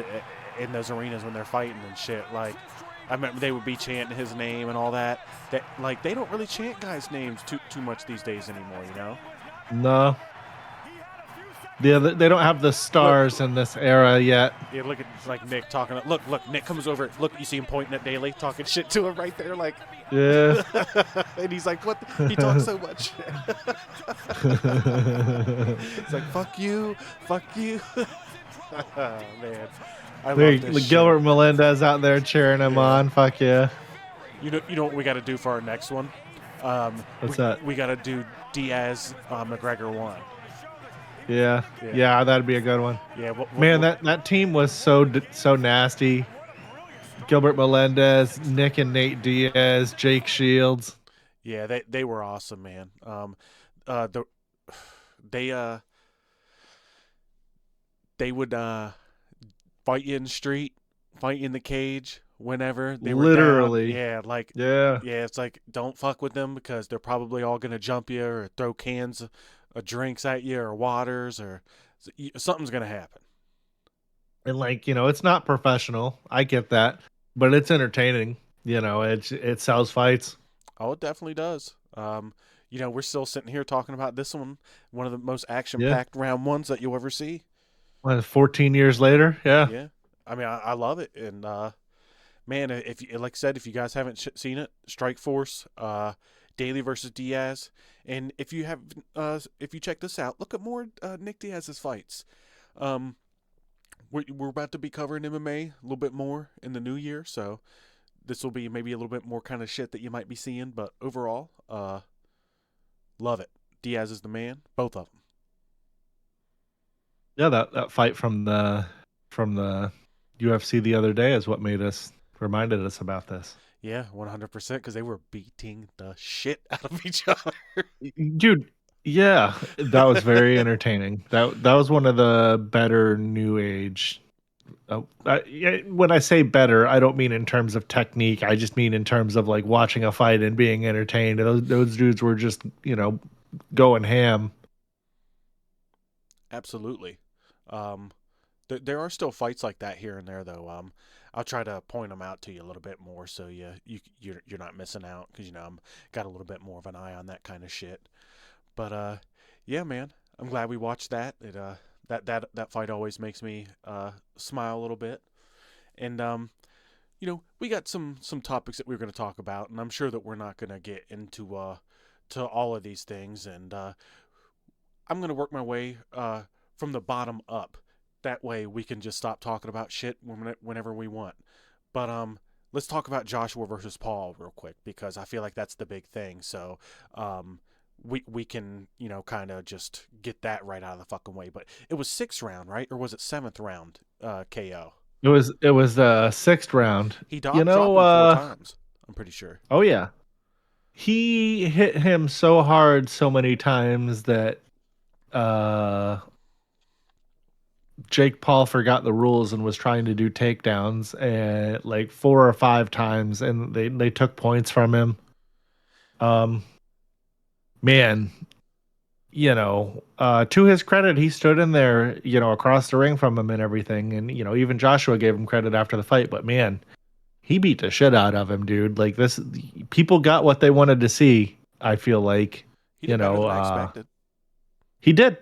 in those arenas when they're fighting and shit. Like I remember they would be chanting his name and all that. That like they don't really chant guys' names too much these days anymore, you know? No. Yeah, they don't have the stars in this era yet. Yeah, look at like Nick talking. Look, Nick comes over. Look, you see him pointing at Daly, talking shit to him right there, like. Yeah. And he's like, "What? He talks so much." It's like, "Fuck you, fuck you." Oh, man, I There, love this Gilbert shit. Melendez out there cheering him on. Fuck yeah. You know what we got to do for our next one? What's that? We got to do Diaz McGregor 1. Yeah. Yeah. Yeah, that'd be a good one. Yeah, Man, that team was so nasty. Gilbert Melendez, Nick and Nate Diaz, Jake Shields. Yeah, they were awesome, man. They would fight you in the street, fight you in the cage whenever they were Literally. down. Yeah, like Yeah. yeah, it's like don't fuck with them because they're probably all gonna jump you or throw cans of drinks at you or waters or something's gonna happen. And like, you know, it's not professional. I get that, but it's entertaining. You know, it sells fights. Oh, it definitely does. You know, we're still sitting here talking about this one of the most action-packed round ones that you'll ever see. 14 years later, yeah. Yeah, I mean, I love it, and man, if you, like I said, if you guys haven't seen it, Strikeforce, Daly versus Diaz, and if you have, if you check this out, look at more Nick Diaz's fights. We're about to be covering MMA a little bit more in the new year, so this will be maybe a little bit more kind of shit that you might be seeing, but overall, love it. Diaz is the man, both of them. Yeah, that fight from the UFC the other day is what reminded us about this. Yeah, 100%, because they were beating the shit out of each other. Dude, yeah, that was very entertaining. That was one of the better new age. When I say better, I don't mean in terms of technique. I just mean in terms of like watching a fight and being entertained. Those dudes were just, you know, going ham. Absolutely. There are still fights like that here and there, though. I'll try to point them out to you a little bit more, so you're not missing out, because you know I'm got a little bit more of an eye on that kind of shit. But yeah, man, I'm glad we watched that. That fight always makes me smile a little bit, and you know, we got some topics that we're going to talk about, and I'm sure that we're not going to get into to all of these things, and I'm going to work my way from the bottom up. That way we can just stop talking about shit whenever we want. But let's talk about Joshua versus Paul real quick, because I feel like that's the big thing. So we can, you know, kind of just get that right out of the fucking way. But it was 6th round, right? Or was it 7th round KO? It was the 6th round. He dropped you him know, 4 times, I'm pretty sure. Oh yeah. He hit him so hard so many times that Jake Paul forgot the rules and was trying to do takedowns and like 4 or 5 times, and they took points from him. Um, man, to his credit, he stood in there, across the ring from him and everything, and even Joshua gave him credit after the fight. But man, he beat the shit out of him, dude. Like this, people got what they wanted to see. I feel like, He did better than I expected. he did.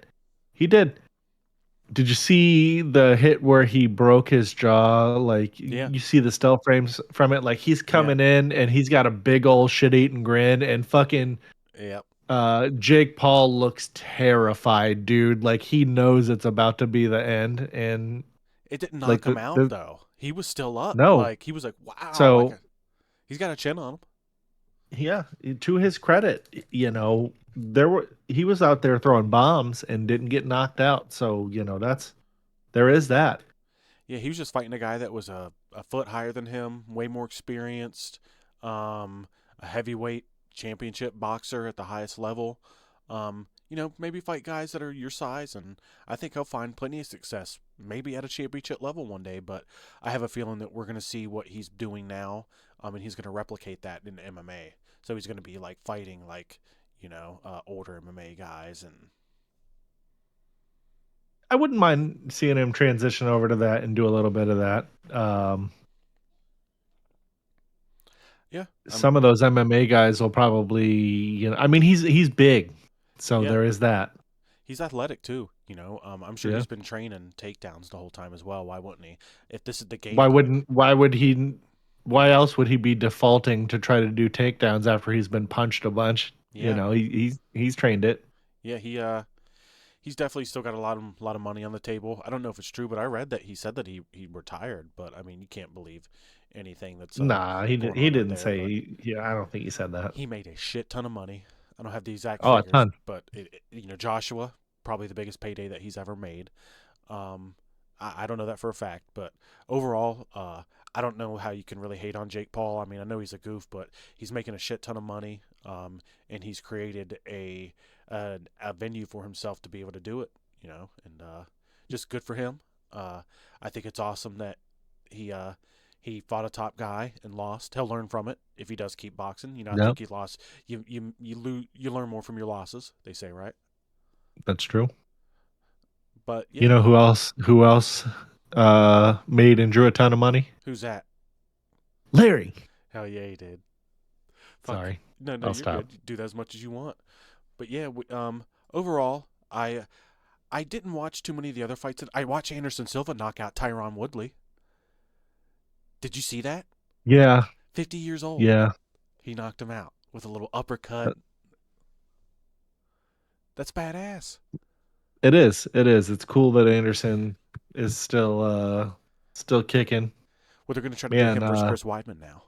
He did. Did you see the hit where he broke his jaw? Like, Yeah. you see the still frames from it. Like, he's coming in and he's got a big old shit-eating grin, and fucking Yep. Jake Paul looks terrified, dude. Like, he knows it's about to be the end. And It didn't knock like him out, though. He was still up. No. Like, he was like, wow. So he's got a chin on him. yeah, to his credit, he was out there throwing bombs and didn't get knocked out. So, there is that. Yeah, he was just fighting a guy that was a foot higher than him, way more experienced, a heavyweight championship boxer at the highest level. Maybe fight guys that are your size, and I think he'll find plenty of success, maybe at a championship level one day. But I have a feeling that we're going to see what he's doing now, and he's going to replicate that in MMA. So he's going to be like fighting like, older MMA guys. And I wouldn't mind seeing him transition over to that and do a little bit of that. Yeah, some of those MMA guys will probably, I mean, he's big, so Yeah. there is that. he's athletic too. I'm sure he's been training takedowns the whole time as well. Why wouldn't he? If this is the game, Why else would he be defaulting to try to do takedowns after he's been punched a bunch? Yeah. He's trained it. Yeah, he's definitely still got a lot of money on the table. I don't know if it's true, but I read that he said that he retired. But I mean, you can't believe anything that's Nah, he going he on didn't there, say. Yeah, I don't think he said that. he made a shit ton of money. I don't have the exact Oh, a figures, ton. but Joshua, probably the biggest payday that he's ever made. I don't know that for a fact, but overall, I don't know how you can really hate on Jake Paul. I mean, I know he's a goof, but he's making a shit ton of money, and he's created a venue for himself to be able to do it, and just good for him. I think it's awesome that he fought a top guy and lost. He'll learn from it if he does keep boxing. I think he lost. You learn more from your losses, they say, right? That's true. But yeah, You know who else made and drew a ton of money? who's that? Larry. Hell yeah, he did. Fuck. Sorry. No, I'll you're stop. good. Do that as much as you want. But yeah, overall, I didn't watch too many of the other fights. I watched Anderson Silva knock out Tyron Woodley. Did you see that? Yeah. 50 years old. Yeah. He knocked him out with a little uppercut. That's badass. It is. It's cool that Anderson is still kicking. Well, they're going to try to get him versus Chris Weidman now.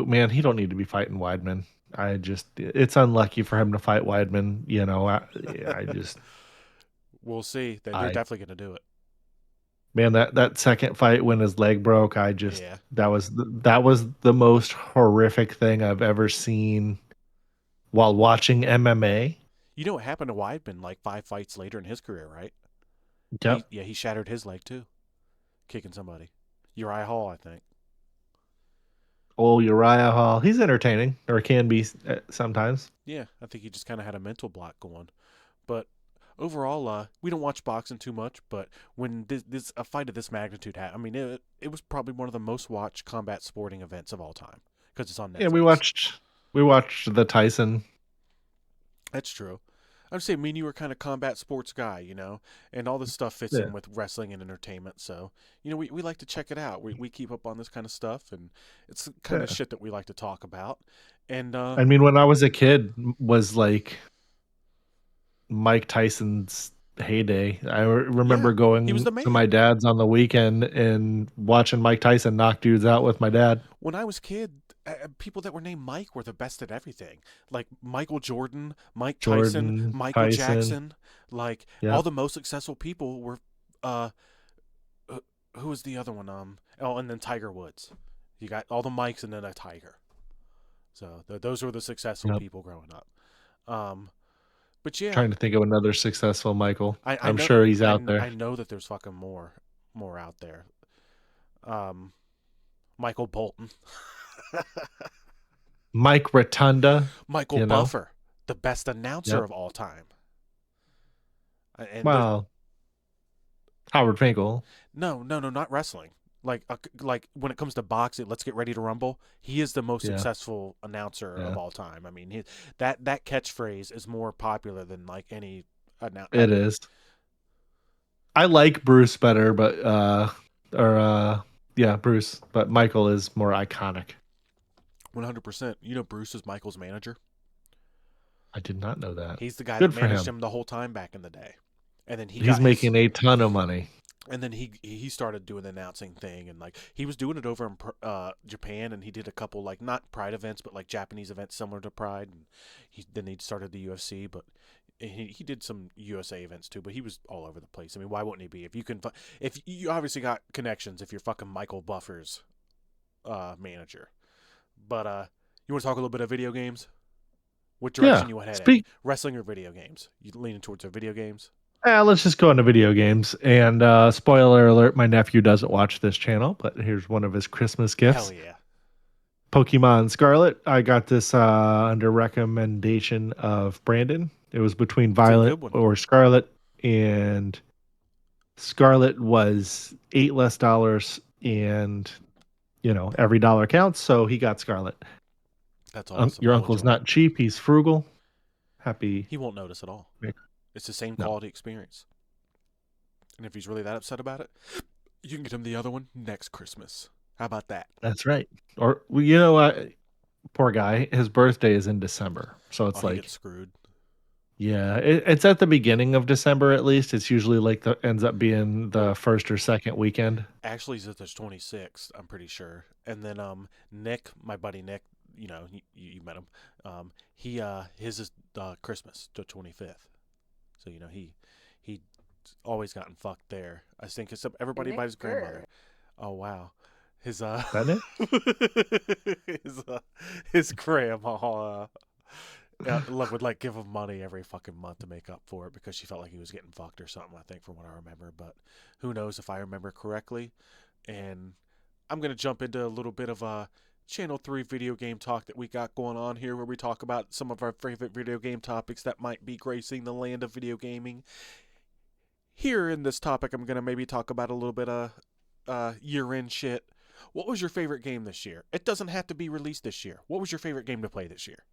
Man, he don't need to be fighting Weidman. It's unlucky for him to fight Weidman. We'll see. They're definitely going to do it. Man, that second fight when his leg broke, that was the most horrific thing I've ever seen while watching MMA. You know what happened to Weidman like 5 fights later in his career, right? Yep. He shattered his leg too, kicking somebody. Uriah Hall, I think. Oh, Uriah Hall. He's entertaining, or can be sometimes. Yeah, I think he just kind of had a mental block going. But overall, we don't watch boxing too much, but when a fight of this magnitude happened, I mean, it was probably one of the most watched combat sporting events of all time because it's on Netflix. Yeah, we watched the Tyson. That's true. I'm saying, you were kind of combat sports guy, and all this stuff fits in with wrestling and entertainment. So, we like to check it out. We keep up on this kind of stuff, and it's the kind of shit that we like to talk about. And I mean, when I was a kid, was like Mike Tyson's heyday. I remember going to my dad's on the weekend and watching Mike Tyson knock dudes out with my dad. When I was a kid, people that were named Mike were the best at everything. Like Michael Jordan, Tyson, Michael Jackson. Like all the most successful people were. Who was the other one? And then Tiger Woods. You got all the Mikes and then a Tiger. So those were the successful people growing up. But yeah, Trying to think of another successful Michael. I I'm know, sure he's out there. I know that there's fucking more out there. Michael Bolton, Mike Rotunda. Michael You know? Buffer, the best announcer Yep. of all time. And there's- Well, Howard Finkel. no, not wrestling. Like when it comes to boxing, let's get ready to rumble. He is the most Yeah. successful announcer Yeah. of all time. I mean, that catchphrase is more popular than like any It is. I like Bruce better, but Bruce, but Michael is more iconic. 100%. You know, Bruce is Michael's manager. I did not know that. He's the guy Good that for managed him. him the whole time back in the day. And then He's making a ton of money. And then he started doing the announcing thing, and like he was doing it over in Japan, and he did a couple like not Pride events, but like Japanese events similar to Pride. And then he started the UFC, but he did some USA events too. But he was all over the place. I mean, why wouldn't he be? If you obviously got connections, if you're fucking Michael Buffer's manager. But you want to talk a little bit of video games? What direction you want to head at? Wrestling or video games? You leaning towards the video games? Let's just go into video games. And spoiler alert, my nephew doesn't watch this channel, but here's one of his Christmas gifts. Hell yeah. Pokemon Scarlet. I got this under recommendation of Brandon. It was between Violet or Scarlet, and Scarlet was $8 less, and every dollar counts, so he got Scarlet. That's awesome. Your uncle's not cheap, he's frugal. Happy. He won't notice at all. It's the same quality experience. And if he's really that upset about it, you can get him the other one next Christmas. How about that? That's right. Or you know what? Poor guy. His birthday is in December, so it's he gets screwed. Yeah, it's at the beginning of December at least. It's usually like ends up being the first or second weekend. Actually, it's the 26th. I'm pretty sure. And then Nick, my buddy Nick, you met him. His is Christmas, the 25th. So he always gotten fucked there. I think except everybody by his grandmother. Oh wow, his That his grandma would like give him money every fucking month to make up for it because she felt like he was getting fucked or something. I think from what I remember, but who knows if I remember correctly. And I'm gonna jump into a little bit of a Channel 3 video game talk that we got going on here where we talk about some of our favorite video game topics that might be gracing the land of video gaming. Here in this topic, I'm going to maybe talk about a little bit of year-end shit. What was your favorite game this year? It doesn't have to be released this year. What was your favorite game to play this year?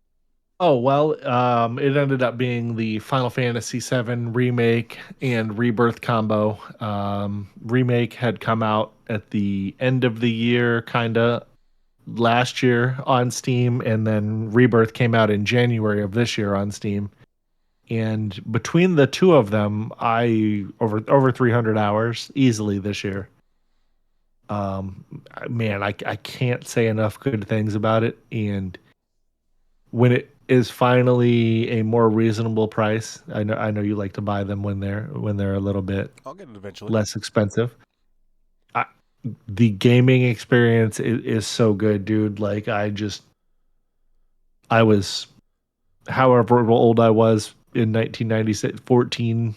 Oh, well, it ended up being the Final Fantasy VII Remake and Rebirth combo. Remake had come out at the end of the year, kind of, last year on Steam, and then Rebirth came out in January of this year on Steam. And between the two of them, I over 300 hours easily this year. Man, I can't say enough good things about it. And when it is finally a more reasonable price, I know you like to buy them when they're a little bit I'll get it eventually. less expensive. The gaming experience is so good, dude. Like I was, however old I was in 1996,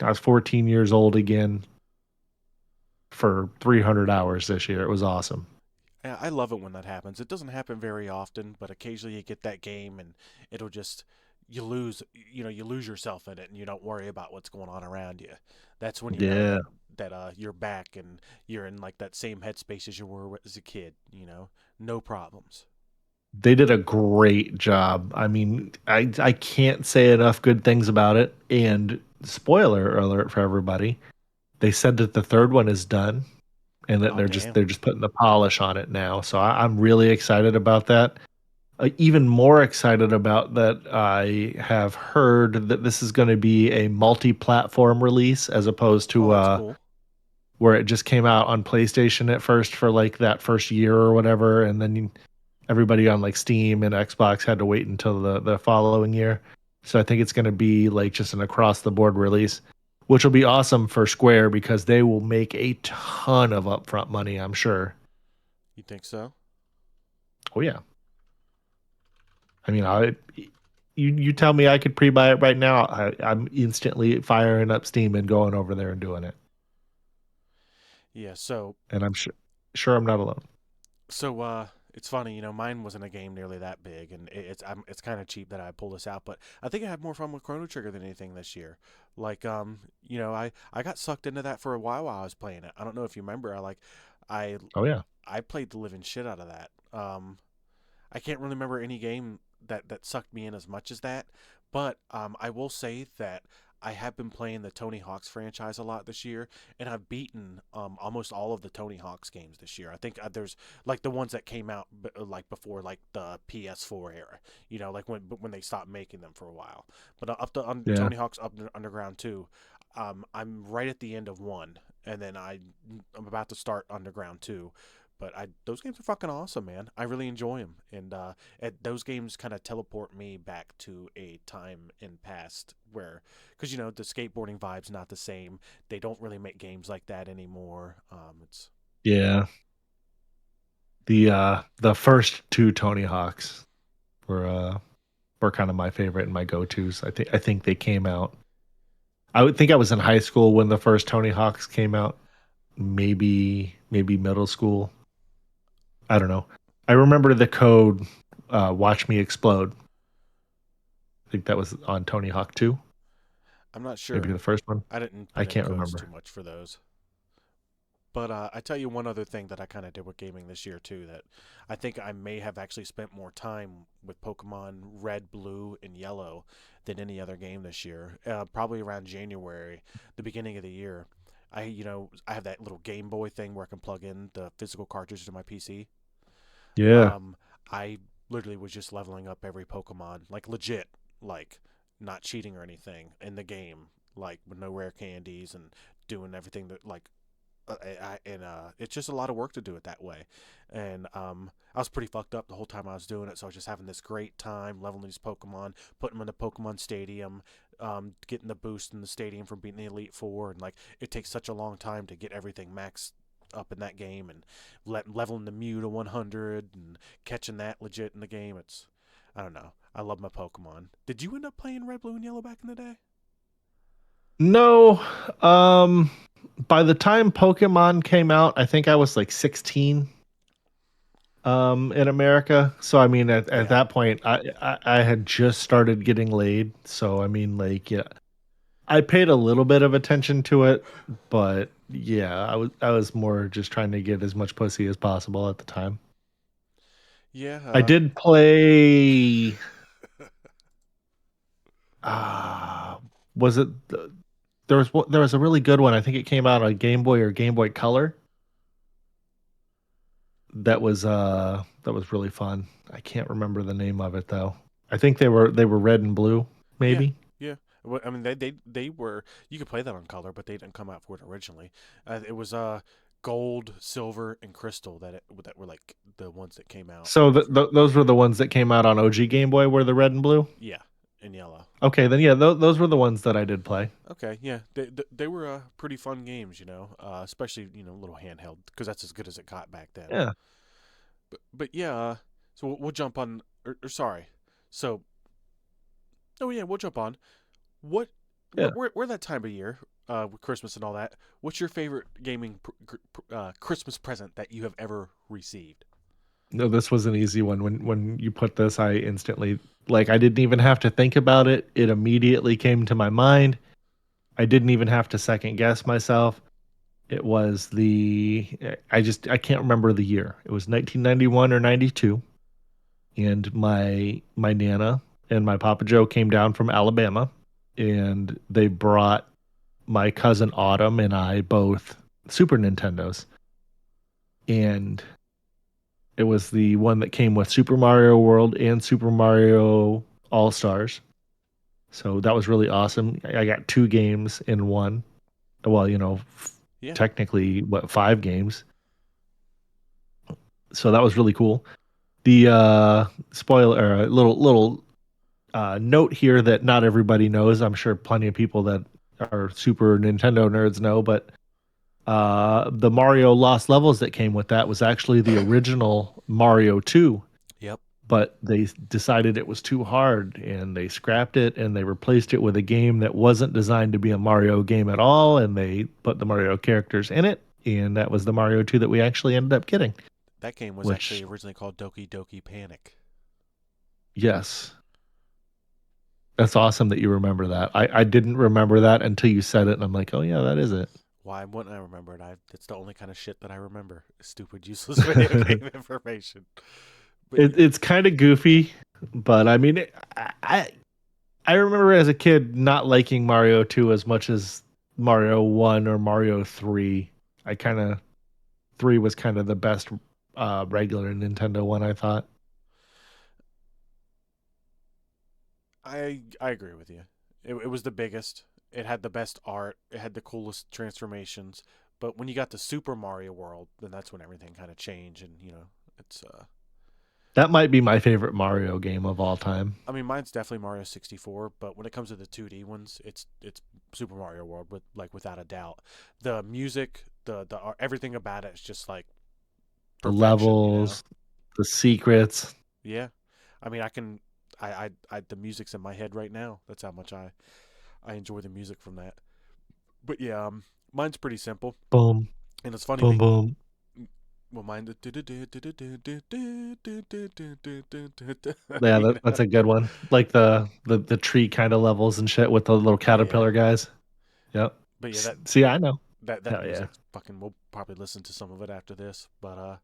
I was 14 years old again for 300 hours this year. It was awesome. Yeah, I love it when that happens. It doesn't happen very often, but occasionally you get that game and it'll just, you lose yourself in it and you don't worry about what's going on around you. That's when you know that you're back and you're in like that same headspace as you were as a kid, no problems. They did a great job. I mean, I can't say enough good things about it. And spoiler alert for everybody, they said that the third one is done and that they're just putting the polish on it now. So I'm really excited about that. Even more excited about that, I have heard that this is going to be a multi-platform release as opposed to cool. Where it just came out on PlayStation at first for like that first year or whatever, and then everybody on like Steam and Xbox had to wait until the following year. So I think it's going to be like just an across-the-board release, which will be awesome for Square because they will make a ton of upfront money, I'm sure. You think so? Oh, yeah. I mean, You tell me I could pre-buy it right now. I'm instantly firing up Steam and going over there and doing it. Yeah, so And I'm sure I'm not alone. it's funny, mine wasn't a game nearly that big, and it's kind of cheap that I pull this out, but I think I had more fun with Chrono Trigger than anything this year. Like, I got sucked into that for a while I was playing it. I don't know if you remember. I Oh yeah. I played the living shit out of that. I can't really remember any game that sucked me in as much as that, but I will say that I have been playing the Tony Hawk's franchise a lot this year, and I've beaten almost all of the Tony Hawk's games this year. I think there's like the ones that came out like before like the PS4 era, like when they stopped making them for a while. But up to Yeah. Tony Hawk's Underground 2, I'm right at the end of 1, and then I'm about to start Underground 2. But those games are fucking awesome, man. I really enjoy them, and those games kind of teleport me back to a time in past where, because the skateboarding vibe's not the same. They don't really make games like that anymore. It's Yeah. The first two Tony Hawks were kind of my favorite and my go-tos. I think they came out. I would think I was in high school when the first Tony Hawks came out. Maybe middle school. I don't know. I remember the code "Watch Me Explode." I think that was on Tony Hawk 2. I'm not sure. Maybe the first one. I didn't. I can't codes remember. too much for those. But I tell you one other thing that I kind of did with gaming this year too, that I think I may have actually spent more time with Pokemon Red, Blue, and Yellow than any other game this year. Probably around January, the beginning of the year. I have that little Game Boy thing where I can plug in the physical cartridge to my PC. Yeah. I literally was just leveling up every Pokemon, like legit, like not cheating or anything in the game, like with no rare candies and doing everything that like, it's just a lot of work to do it that way. And I was pretty fucked up the whole time I was doing it, so I was just having this great time leveling these Pokemon, putting them in the Pokemon Stadium, getting the boost in the stadium from beating the Elite Four, and like it takes such a long time to get everything maxed up in that game, and leveling the Mew to 100 and catching that legit in the game. I don't know. I love my Pokemon. Did you end up playing Red, Blue, and Yellow back in the day? No. By the time Pokemon came out, I think I was like 16. In America. So I mean, at that point, I had just started getting laid. So I mean, like, yeah, I paid a little bit of attention to it, but yeah, I was more just trying to get as much pussy as possible at the time. Yeah. I did play. Was it? There was a really good one. I think it came out on Game Boy or Game Boy Color. That was really fun. I can't remember the name of it though. I think they were red and blue, maybe. Yeah. Well, I mean, they were. You could play that on color, but they didn't come out for it originally. It was gold, silver, and crystal that were like the ones that came out. So those were the ones that came out on OG Game Boy, were the red and blue. Yeah, and yellow. Okay, then yeah, those were the ones that I did play. Okay, yeah, they were pretty fun games, especially little handheld, because that's as good as it got back then. Yeah. But yeah, so we'll jump on. Or sorry, so. Oh yeah, we'll jump on. What? Yeah. We're that time of year, with Christmas and all that. What's your favorite gaming Christmas present that you have ever received? No, this was an easy one. When you put this, I instantly, like, I didn't even have to think about it. It immediately came to my mind. I didn't even have to second guess myself. It was I can't remember the year. It was 1991 or 92. And my Nana and my Papa Joe came down from Alabama, and they brought my cousin Autumn and I both Super Nintendos. And it was the one that came with Super Mario World and Super Mario All-Stars. So that was really awesome. I got 2 games in one. Well, Yeah. technically, 5 games. So that was really cool. The spoiler, little note here that not everybody knows. I'm sure plenty of people that are Super Nintendo nerds know, but the Mario Lost Levels that came with that was actually the original Mario 2. Yep. but they decided it was too hard and they scrapped it and they replaced it with a game that wasn't designed to be a Mario game at all, and they put the Mario characters in it, and that was the Mario 2 that we actually ended up getting. That game was Which- actually originally called Doki Doki Panic. Yes. That's awesome that you remember that. I didn't remember that until you said it, and I'm like, oh yeah, that is it. Why wouldn't I remember it? It's the only kind of shit that I remember. Stupid, useless video game information. But It's kind of goofy, but I mean, I remember as a kid not liking Mario 2 as much as Mario 1 or Mario 3. 3 was kind of the best regular Nintendo one, I thought. I agree with you. It was the biggest. It had the best art. It had the coolest transformations. But when you got to Super Mario World, then that's when everything kind of changed. And it's That might be my favorite Mario game of all time. I mean, mine's definitely Mario 64. But when it comes to the 2D ones, it's Super Mario World, without a doubt. The music, the art, everything about it is just like The perfection, levels, the secrets. Yeah, I mean, I the music's in my head right now. That's how much I enjoy the music from that. But yeah, mine's pretty simple, Boom, and it's funny. boom, boom. Well, mine. Yeah, that's a good one. Like the tree kind of levels and shit with the little caterpillar guys. Yep. But yeah, See, I know. that Hell yeah. music fucking. We'll probably listen to some of it after this. But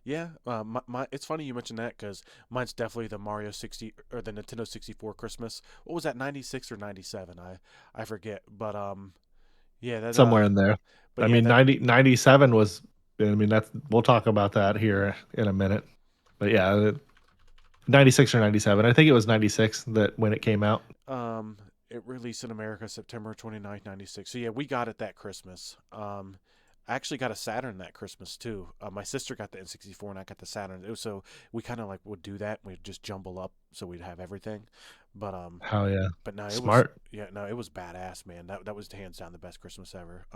yeah, my it's funny you mentioned that because mine's definitely the Mario 60 or the Nintendo 64 Christmas. What was that, 96 or 97? I forget. But yeah, that Somewhere in there. But I yeah, mean, that- 97 was. I mean, we'll talk about that here in a minute. But yeah, 96 or 97. I think it was 96 that when it came out. It released in America September 29th, 96. So yeah, we got it that Christmas. I actually got a Saturn that Christmas too. My sister got the N64 and I got the Saturn. So we kind of like would do that. We'd just jumble up so we'd have everything. But Hell yeah. but no, Smart. it was badass, man. That was hands down the best Christmas ever.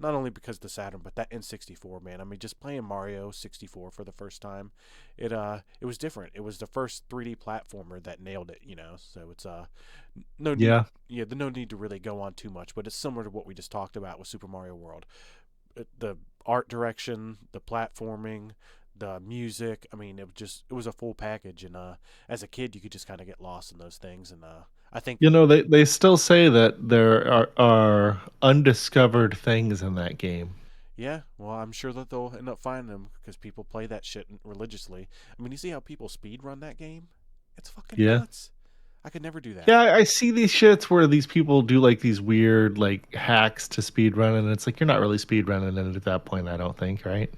Not only because the Saturn, but that N64, man. I mean, just playing Mario 64 for the first time, it was different. It was the first 3D platformer that nailed it, So it's no need, Yeah. no need to really go on too much, but it's similar to what we just talked about with Super Mario World. The art direction, the platforming, the music. I mean, it was a full package, and as a kid, you could just kind of get lost in those things. And I think They still say that there are undiscovered things in that game. yeah, well, I'm sure that they'll end up finding them because people play that shit religiously. I mean, you see how people speed run that game? It's fucking nuts. I could never do that. Yeah, I see these shits where these people do like these weird like hacks to speed run, and it's like you're not really speed running it at that point, I don't think, right?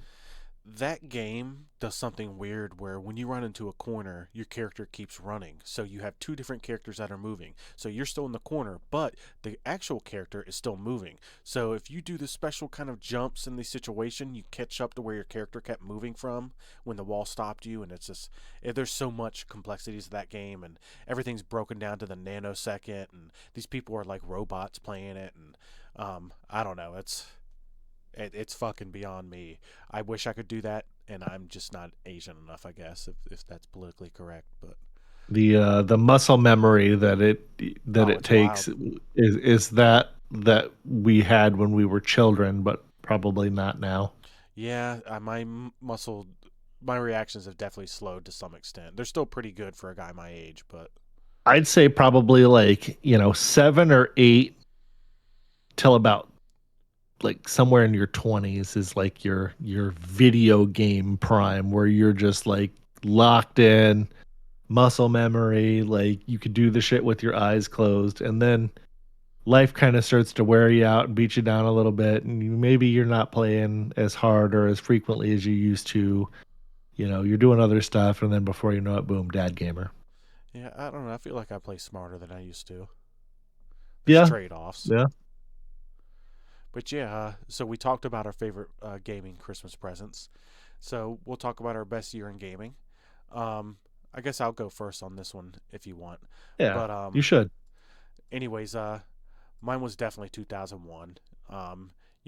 That game does something weird where when you run into a corner, your character keeps running. So you have two different characters that are moving. So you're still in the corner, but the actual character is still moving. So if you do the special kind of jumps in the situation, you catch up to where your character kept moving from when the wall stopped you. And it's just, there's so much complexities to that game, and everything's broken down to the nanosecond. And these people are like robots playing it. And I don't know. It's fucking beyond me. I wish I could do that, and I'm just not Asian enough, I guess, if that's politically correct. But The muscle memory that it it's takes is that we had when we were children, but probably not now. yeah, my reactions have definitely slowed to some extent. They're still pretty good for a guy my age, but I'd say probably like 7 or 8 till about like somewhere in your 20s is like your video game prime, where you're just like locked in, muscle memory, like you could do the shit with your eyes closed, and then life kind of starts to wear you out and beat you down a little bit, and maybe you're not playing as hard or as frequently as you used to. You're doing other stuff, and then before you know it, boom, dad gamer. yeah, I don't know. I feel like I play smarter than I used to. Yeah. There's trade-offs. Yeah. But yeah, so we talked about our favorite gaming Christmas presents. So we'll talk about our best year in gaming. I guess I'll go first on this one if you want. Yeah, But you should. anyways, mine was definitely 2001.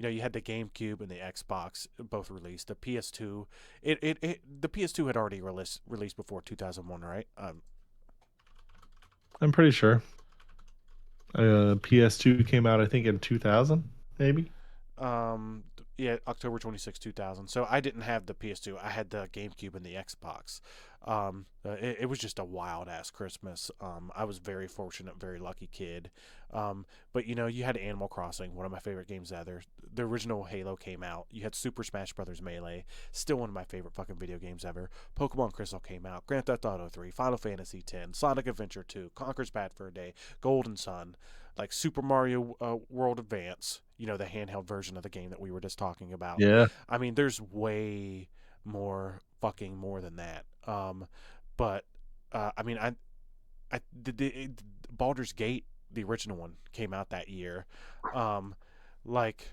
you had the GameCube and the Xbox both released. The PS2, the PS2 had already released before 2001, right? I'm pretty sure. PS2 came out, I think, in 2000, maybe. Yeah, October 26, 2000. So I didn't have the PS2. I had the GameCube and the Xbox. It was just a wild ass Christmas. I was very fortunate, very lucky kid. But you had Animal Crossing, one of my favorite games ever. The original Halo came out. You had Super Smash Bros. Melee, still one of my favorite fucking video games ever. Pokemon Crystal came out. Grand Theft Auto 3, Final Fantasy X, Sonic Adventure 2, Conker's Bad Fur Day, Golden Sun, like Super Mario World Advance. The handheld version of the game that we were just talking about. Yeah. I mean, there's way more than that. But I mean, Baldur's Gate, the original one, came out that year. Like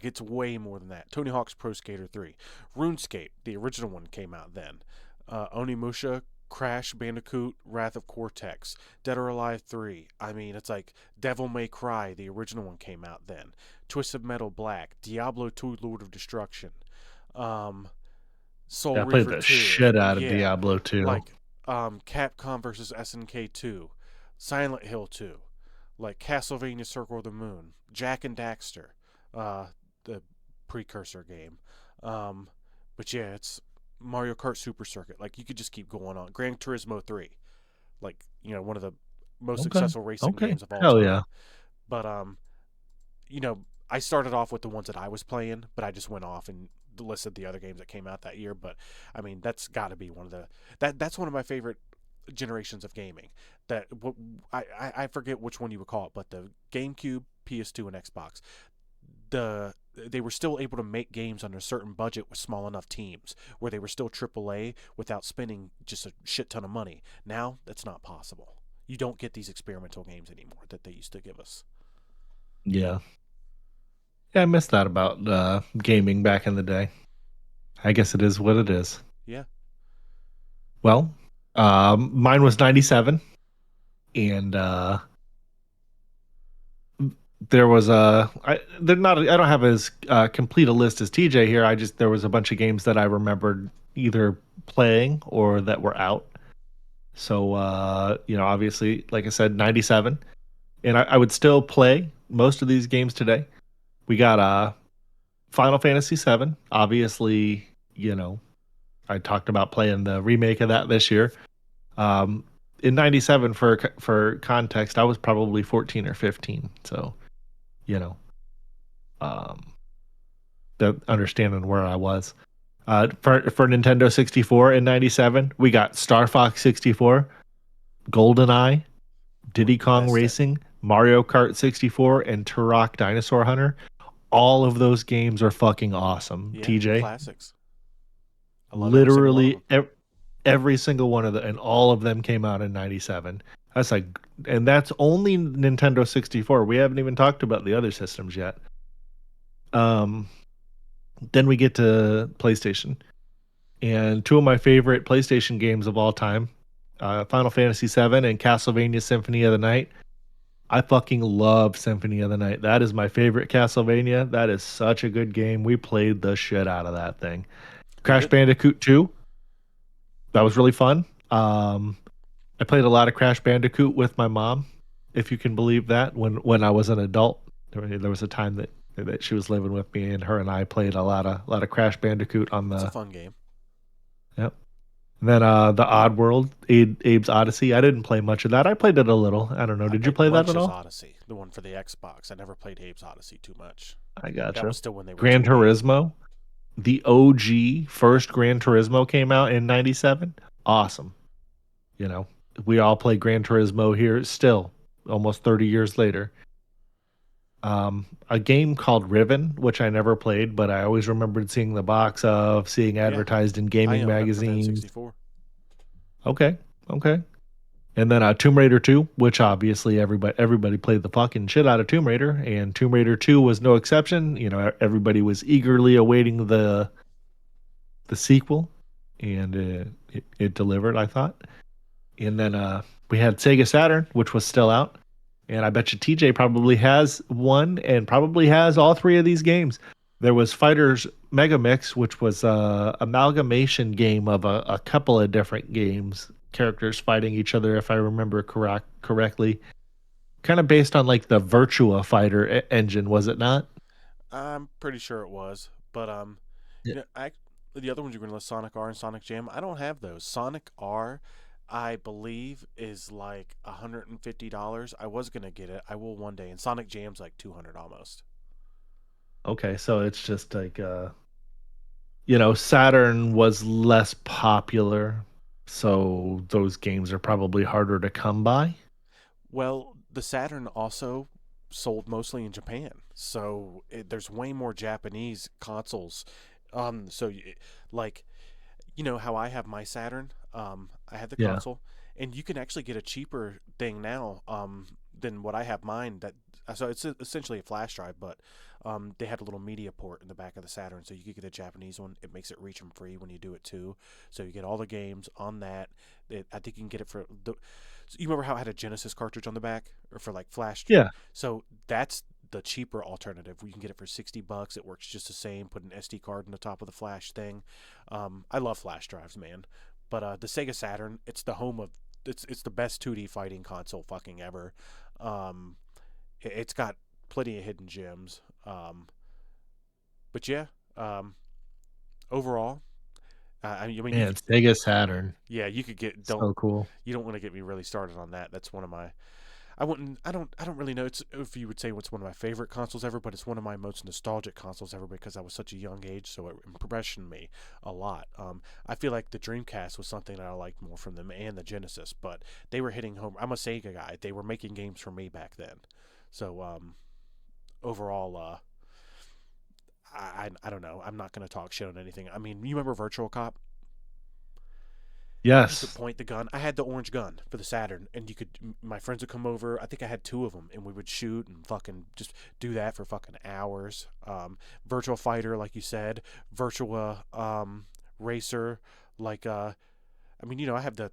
it's way more than that. Tony Hawk's Pro Skater 3, RuneScape, the original one, came out then. Onimusha, Crash Bandicoot, Wrath of Cortex, Dead or Alive 3. I mean, it's like Devil May Cry, the original one, came out then. Twisted Metal Black, Diablo 2, Lord of Destruction, Soul I Reaver played 2. the shit out of Diablo 2. Like Capcom versus SNK 2, Silent Hill 2, like Castlevania Circle of the Moon, Jak and Daxter, the precursor game. But yeah, it's Mario Kart Super Circuit. Like, you could just keep going on. Gran Turismo 3, like, one of the most successful racing games of all Hell time. yeah. But I started off with the ones that I was playing, but I just went off and listed the other games that came out that year. But I mean, that's got to be one of the that's one of my favorite generations of gaming. That I forget which one you would call it, but the GameCube, PS2, and Xbox. They were still able to make games under a certain budget with small enough teams where they were still AAA without spending just a shit ton of money. Now that's not possible. You don't get these experimental games anymore that they used to give us. Yeah. Yeah, I missed that about gaming back in the day. I guess it is what it is. Yeah. Well, mine was 97, and there was I don't have as complete a list as TJ here. There was a bunch of games that I remembered either playing or that were out. So obviously, like I said, 97, and I would still play most of these games today. We got Final Fantasy VII. Obviously, I talked about playing the remake of that this year. In 97, for context, I was probably 14 or 15. So, the understanding where I was. For Nintendo 64 in 97, we got Star Fox 64, GoldenEye, Diddy Kong Racing, Mario Kart 64, and Turok Dinosaur Hunter. All of those games are fucking awesome. Yeah, TJ, classics. Literally every single one of them, and all of them came out in 97. That's and that's only Nintendo 64. We haven't even talked about the other systems yet. Then we get to PlayStation, and two of my favorite PlayStation games of all time, Final Fantasy VII and Castlevania Symphony of the Night. I fucking love Symphony of the Night. That is my favorite Castlevania. That is such a good game. We played the shit out of that thing. Crash Bandicoot 2. That was really fun. I played a lot of Crash Bandicoot with my mom, if you can believe that. When I was an adult, there was a time that she was living with me, and her and I played a lot of Crash Bandicoot on the. It's a fun game. Yep. And then the Odd World, Abe's Odyssey. I didn't play much of that. I played it a little. I don't know. Did you play that at all? Odyssey, the one for the Xbox. I never played Abe's Odyssey too much. I gotcha. That was still when they were Gran Turismo. The OG first Gran Turismo came out in 97. Awesome. We all play Gran Turismo here still, almost 30 years later. A game called Riven, which I never played, but I always remembered seeing the box of, seeing advertised in gaming magazines. Okay. And then Tomb Raider 2, which obviously everybody played the fucking shit out of Tomb Raider, and Tomb Raider 2 was no exception. Everybody was eagerly awaiting the sequel, and it delivered, I thought. And then we had Sega Saturn, which was still out. And I bet you TJ probably has one and probably has all three of these games. There was Fighters Mega Mix, which was a amalgamation game of a couple of different games, characters fighting each other, if I remember correctly. Kind of based on like the Virtua Fighter engine, was it not? I'm pretty sure it was, but Yeah. the other ones you're going to list, Sonic R and Sonic Jam. I don't have those. Sonic R, I believe, is like $150. I was going to get it. I will one day. And Sonic Jam's like $200 almost. Okay, so it's just like Saturn was less popular, so those games are probably harder to come by. Well, the Saturn also sold mostly in Japan, so there's way more Japanese consoles. So like, you know how I have my Saturn? I had the Yeah. console, and you can actually get a cheaper thing now than what I have mine. So it's essentially a flash drive, but they had a little media port in the back of the Saturn, so you could get a Japanese one. It makes it reach them free when you do it too. So you get all the games on that. I think you can get it for the. So you remember how it had a Genesis cartridge on the back, or for like flash? Yeah. So that's the cheaper alternative. We can get it for $60. It works just the same. Put an SD card in the top of the flash thing. I love flash drives, man. But the Sega Saturn, it's the home of it's the best 2D fighting console fucking ever. It's got plenty of hidden gems. But yeah, overall, I mean, Man, Sega Saturn. yeah, you could get So cool. you don't want to get me really started on that. That's one of my I don't really know if you would say what's one of my favorite consoles ever, but it's one of my most nostalgic consoles ever because I was such a young age, so it impressioned me a lot. I feel like the Dreamcast was something that I liked more from them, and the Genesis, but they were hitting home. I'm a Sega guy. They were making games for me back then. So overall, I don't know. I'm not going to talk shit on anything. I mean, you remember Virtual Cop? You could Yes. point the gun. I had the orange gun for the Saturn, and my friends would come over. I think I had two of them, and we would shoot and fucking just do that for fucking hours. Virtual Fighter, like you said, Virtua Racer, like I mean, I have the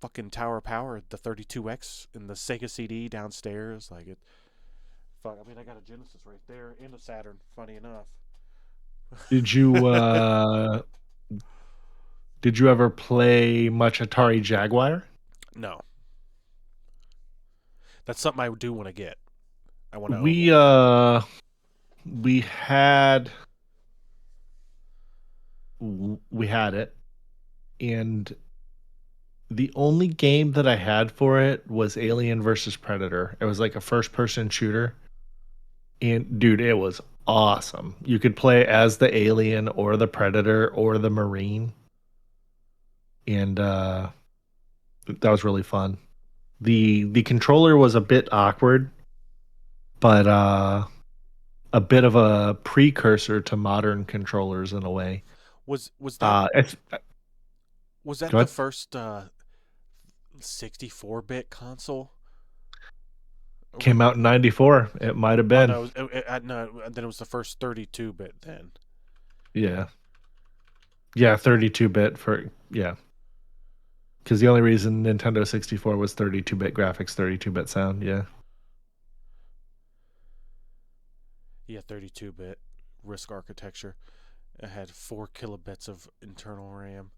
fucking Tower of Power, the 32X, and the Sega CD downstairs. Like it, fuck. I mean, I got a Genesis right there and a Saturn. Funny enough. Did you ever play much Atari Jaguar? No, that's something I do want to get. I want to. We had it, and the only game that I had for it was Alien versus Predator. It was like a first-person shooter, and dude, it was awesome. You could play as the alien or the Predator or the Marine, and that was really fun. The controller was a bit awkward, but a bit of a precursor to modern controllers in a way. Was that Go the ahead. first 64-bit console? Came out in '94. It might have Oh, been. no, no, then it was the first 32-bit then. Yeah. Yeah, 32-bit for because the only reason Nintendo 64 was 32-bit graphics, 32-bit sound. Yeah. Yeah, 32-bit RISC architecture. It had 4 kilobits of internal RAM.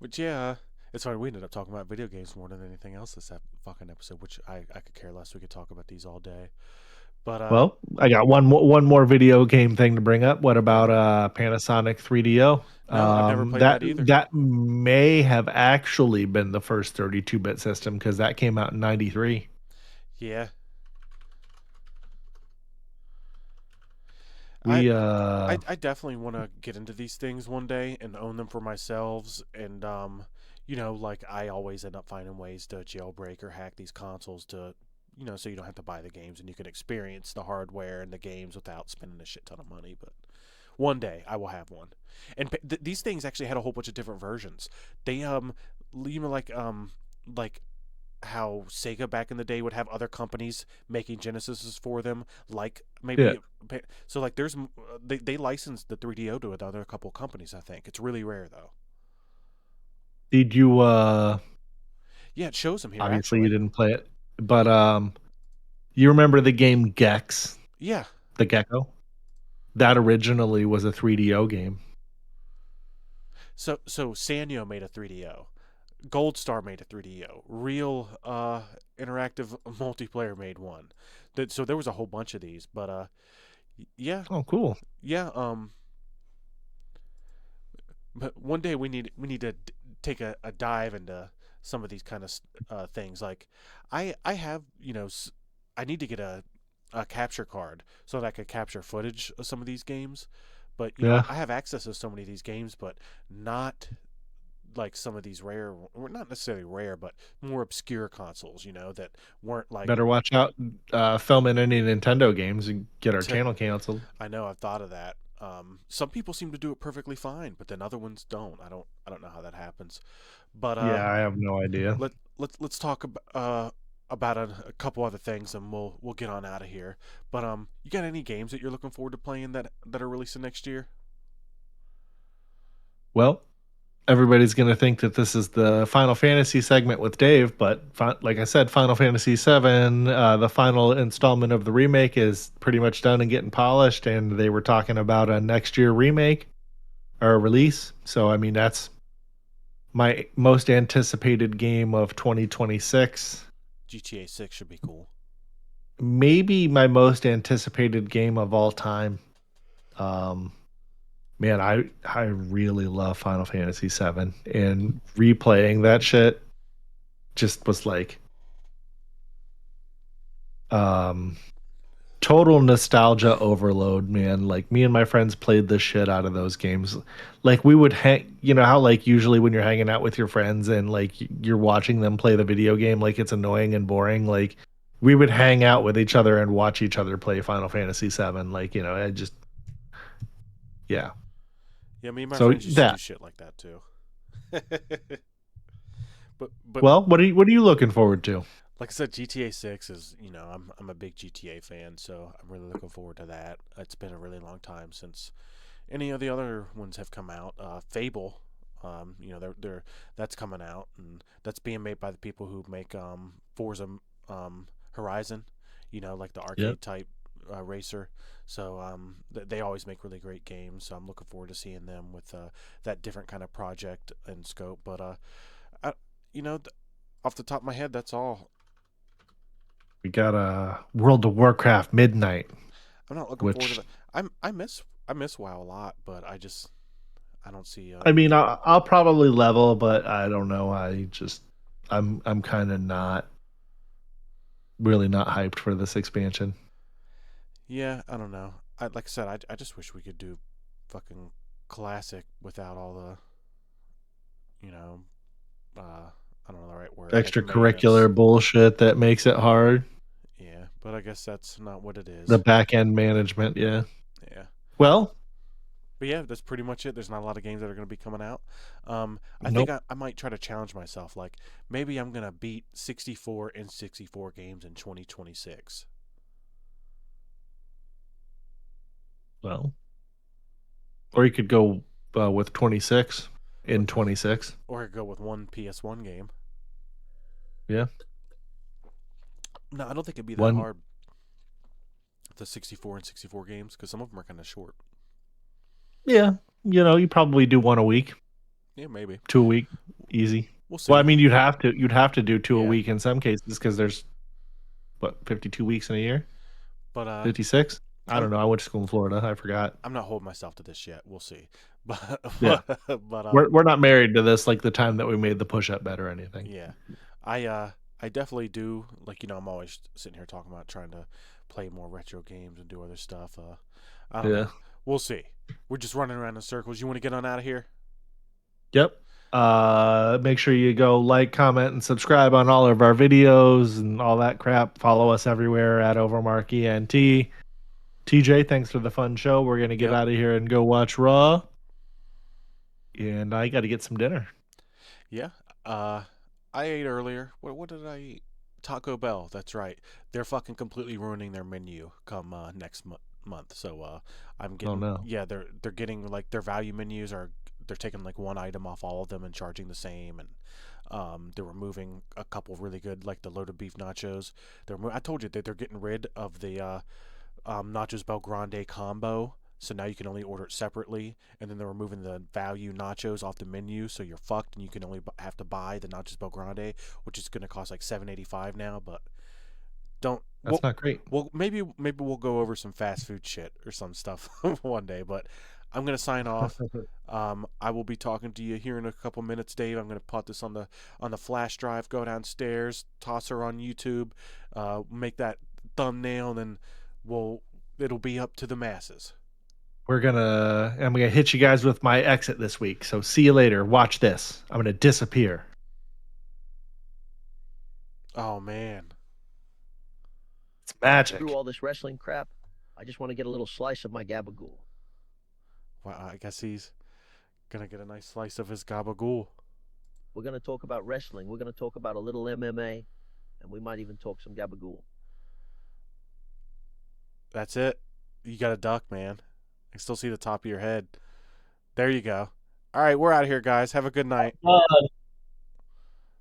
But yeah, it's funny, we ended up talking about video games more than anything else this fucking episode, which I could care less. We could talk about these all day. But Well, I got one more video game thing to bring up. What about Panasonic 3DO? No, I've never played that either. That may have actually been the first 32-bit system because that came out in '93. yeah, We I definitely want to get into these things one day and own them for myself. And like I always end up finding ways to jailbreak or hack these consoles to, so you don't have to buy the games and you can experience the hardware and the games without spending a shit ton of money. But one day I will have one. And these things actually had a whole bunch of different versions. They like how Sega back in the day would have other companies making Genesises for them, like maybe so like there's they licensed the 3DO to another couple companies. I think it's really rare though. Did you Yeah, it shows them here. Obviously, actually. you didn't play it, but you remember the game Gex, Yeah. the gecko? That originally was a 3DO game. So Sanyo made a 3DO. Gold Star made a 3DO. Real interactive multiplayer made one. So there was a whole bunch of these, but yeah, Oh, cool. yeah. But one day we need to take a dive into some of these kind of things. Like, I have I need to get a capture card so that I could capture footage of some of these games. But Yeah. I have access to so many of these games, but not like some of these rare, or not necessarily rare, but more obscure consoles. That weren't like. Better watch out filming any Nintendo games and get our channel canceled. I know, I've thought of that. Some people seem to do it perfectly fine, but then other ones don't. I don't know how that happens. But Yeah, I have no idea. let's talk about a couple other things, and we'll get on out of here. But you got any games that you're looking forward to playing that are releasing next year? Well, everybody's going to think that this is the Final Fantasy segment with Dave, but like I said, Final Fantasy VII, the final installment of the remake, is pretty much done and getting polished, and they were talking about a next year remake or release. So, I mean, that's my most anticipated game of 2026. GTA 6 should be cool. Maybe my most anticipated game of all time. Man, I really love Final Fantasy VII, and replaying that shit just was like total nostalgia overload, man. Like, me and my friends played the shit out of those games. Like, we would hang, how like usually when you're hanging out with your friends and like you're watching them play the video game, like it's annoying and boring. Like, we would hang out with each other and watch each other play Final Fantasy VII. Like, I just, yeah. Yeah, me and my So friends used to do that- shit like that too. but Well, what are you looking forward to? like I said, GTA 6 is, I'm a big GTA fan, so I'm really looking forward to that. It's been a really long time since any of the other ones have come out. Fable, that's coming out, and that's being made by the people who make Forza Horizon, like the arcade type racer. So they always make really great games. So I'm looking forward to seeing them with that different kind of project and scope. But off the top of my head, that's all. We got a World of Warcraft Midnight. I'm not looking forward to that. I miss WoW a lot, but I don't see. I mean, I'll probably level, but I don't know. I'm kind of not hyped for this expansion. Yeah, I don't know. Like I said, I just wish we could do fucking classic without all the, I don't know the right word. Extracurricular bullshit that makes it hard. Yeah, but I guess that's not what it is. The back end management, yeah. Yeah. Well, but yeah, that's pretty much it. There's not a lot of games that are going to be coming out. I Nope. think I might try to challenge myself. Like, maybe I'm going to beat 64 and 64 games in 2026. well, or you could go with 26 in 26. Or I could go with one PS1 game. Yeah. No, I don't think it'd be that One- hard. The 64 and 64 games, because some of them are kind of short. Yeah, you probably do one a week, Yeah, maybe. 2 a week, easy. We'll see. Well, I mean, you'd have to do 2 a Yeah. week in some cases because there's 52 weeks in a year, but 56. I don't know. I went to school in Florida. I forgot. I'm not holding myself to this yet. We'll see. But Yeah. but We're not married to this like the time that we made the push up bed or anything. yeah, I definitely do. Like, I'm always sitting here talking about trying to play more retro games and do other stuff. I don't know. We'll see. We're just running around in circles. You want to get on out of here? Yep. Make sure you go like, comment, and subscribe on all of our videos and all that crap. Follow us everywhere at OverMark ENT. TJ, thanks for the fun show. We're gonna get out of here and go watch Raw. And I got to get some dinner. Yeah. I ate earlier. What did I eat? Taco Bell. That's right. They're fucking completely ruining their menu come next month. So I'm getting. Oh, no. Yeah, they're getting like their value menus they're taking like one item off all of them and charging the same, and They're removing a couple really good, like the loaded beef nachos. I told you that they're getting rid of the nachos Bel Grande combo. So now you can only order it separately, and then they're removing the value nachos off the menu, so you're fucked, and you can only have to buy the nachos Bel Grande, which is going to cost like $7.85 now. But That's not great. well, maybe we'll go over some fast food shit or some stuff one day. But I'm gonna sign off. I will be talking to you here in a couple minutes, Dave. I'm gonna put this on the flash drive, go downstairs, toss her on YouTube, make that thumbnail, and then it'll be up to the masses. I'm gonna hit you guys with my exit this week. So see you later. Watch this. I'm gonna disappear. Oh man, It's magic. Through all this wrestling crap, I just want to get a little slice of my gabagool. well, I guess he's gonna get a nice slice of his gabagool. We're going to talk about wrestling. We're going to talk about a little MMA, and we might even talk some gabagool. That's it. You got a duck, man. I can still see the top of your head. There you go. All right, we're out of here, guys. Have a good night.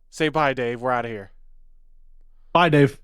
Say bye, Dave. We're out of here. Bye, Dave.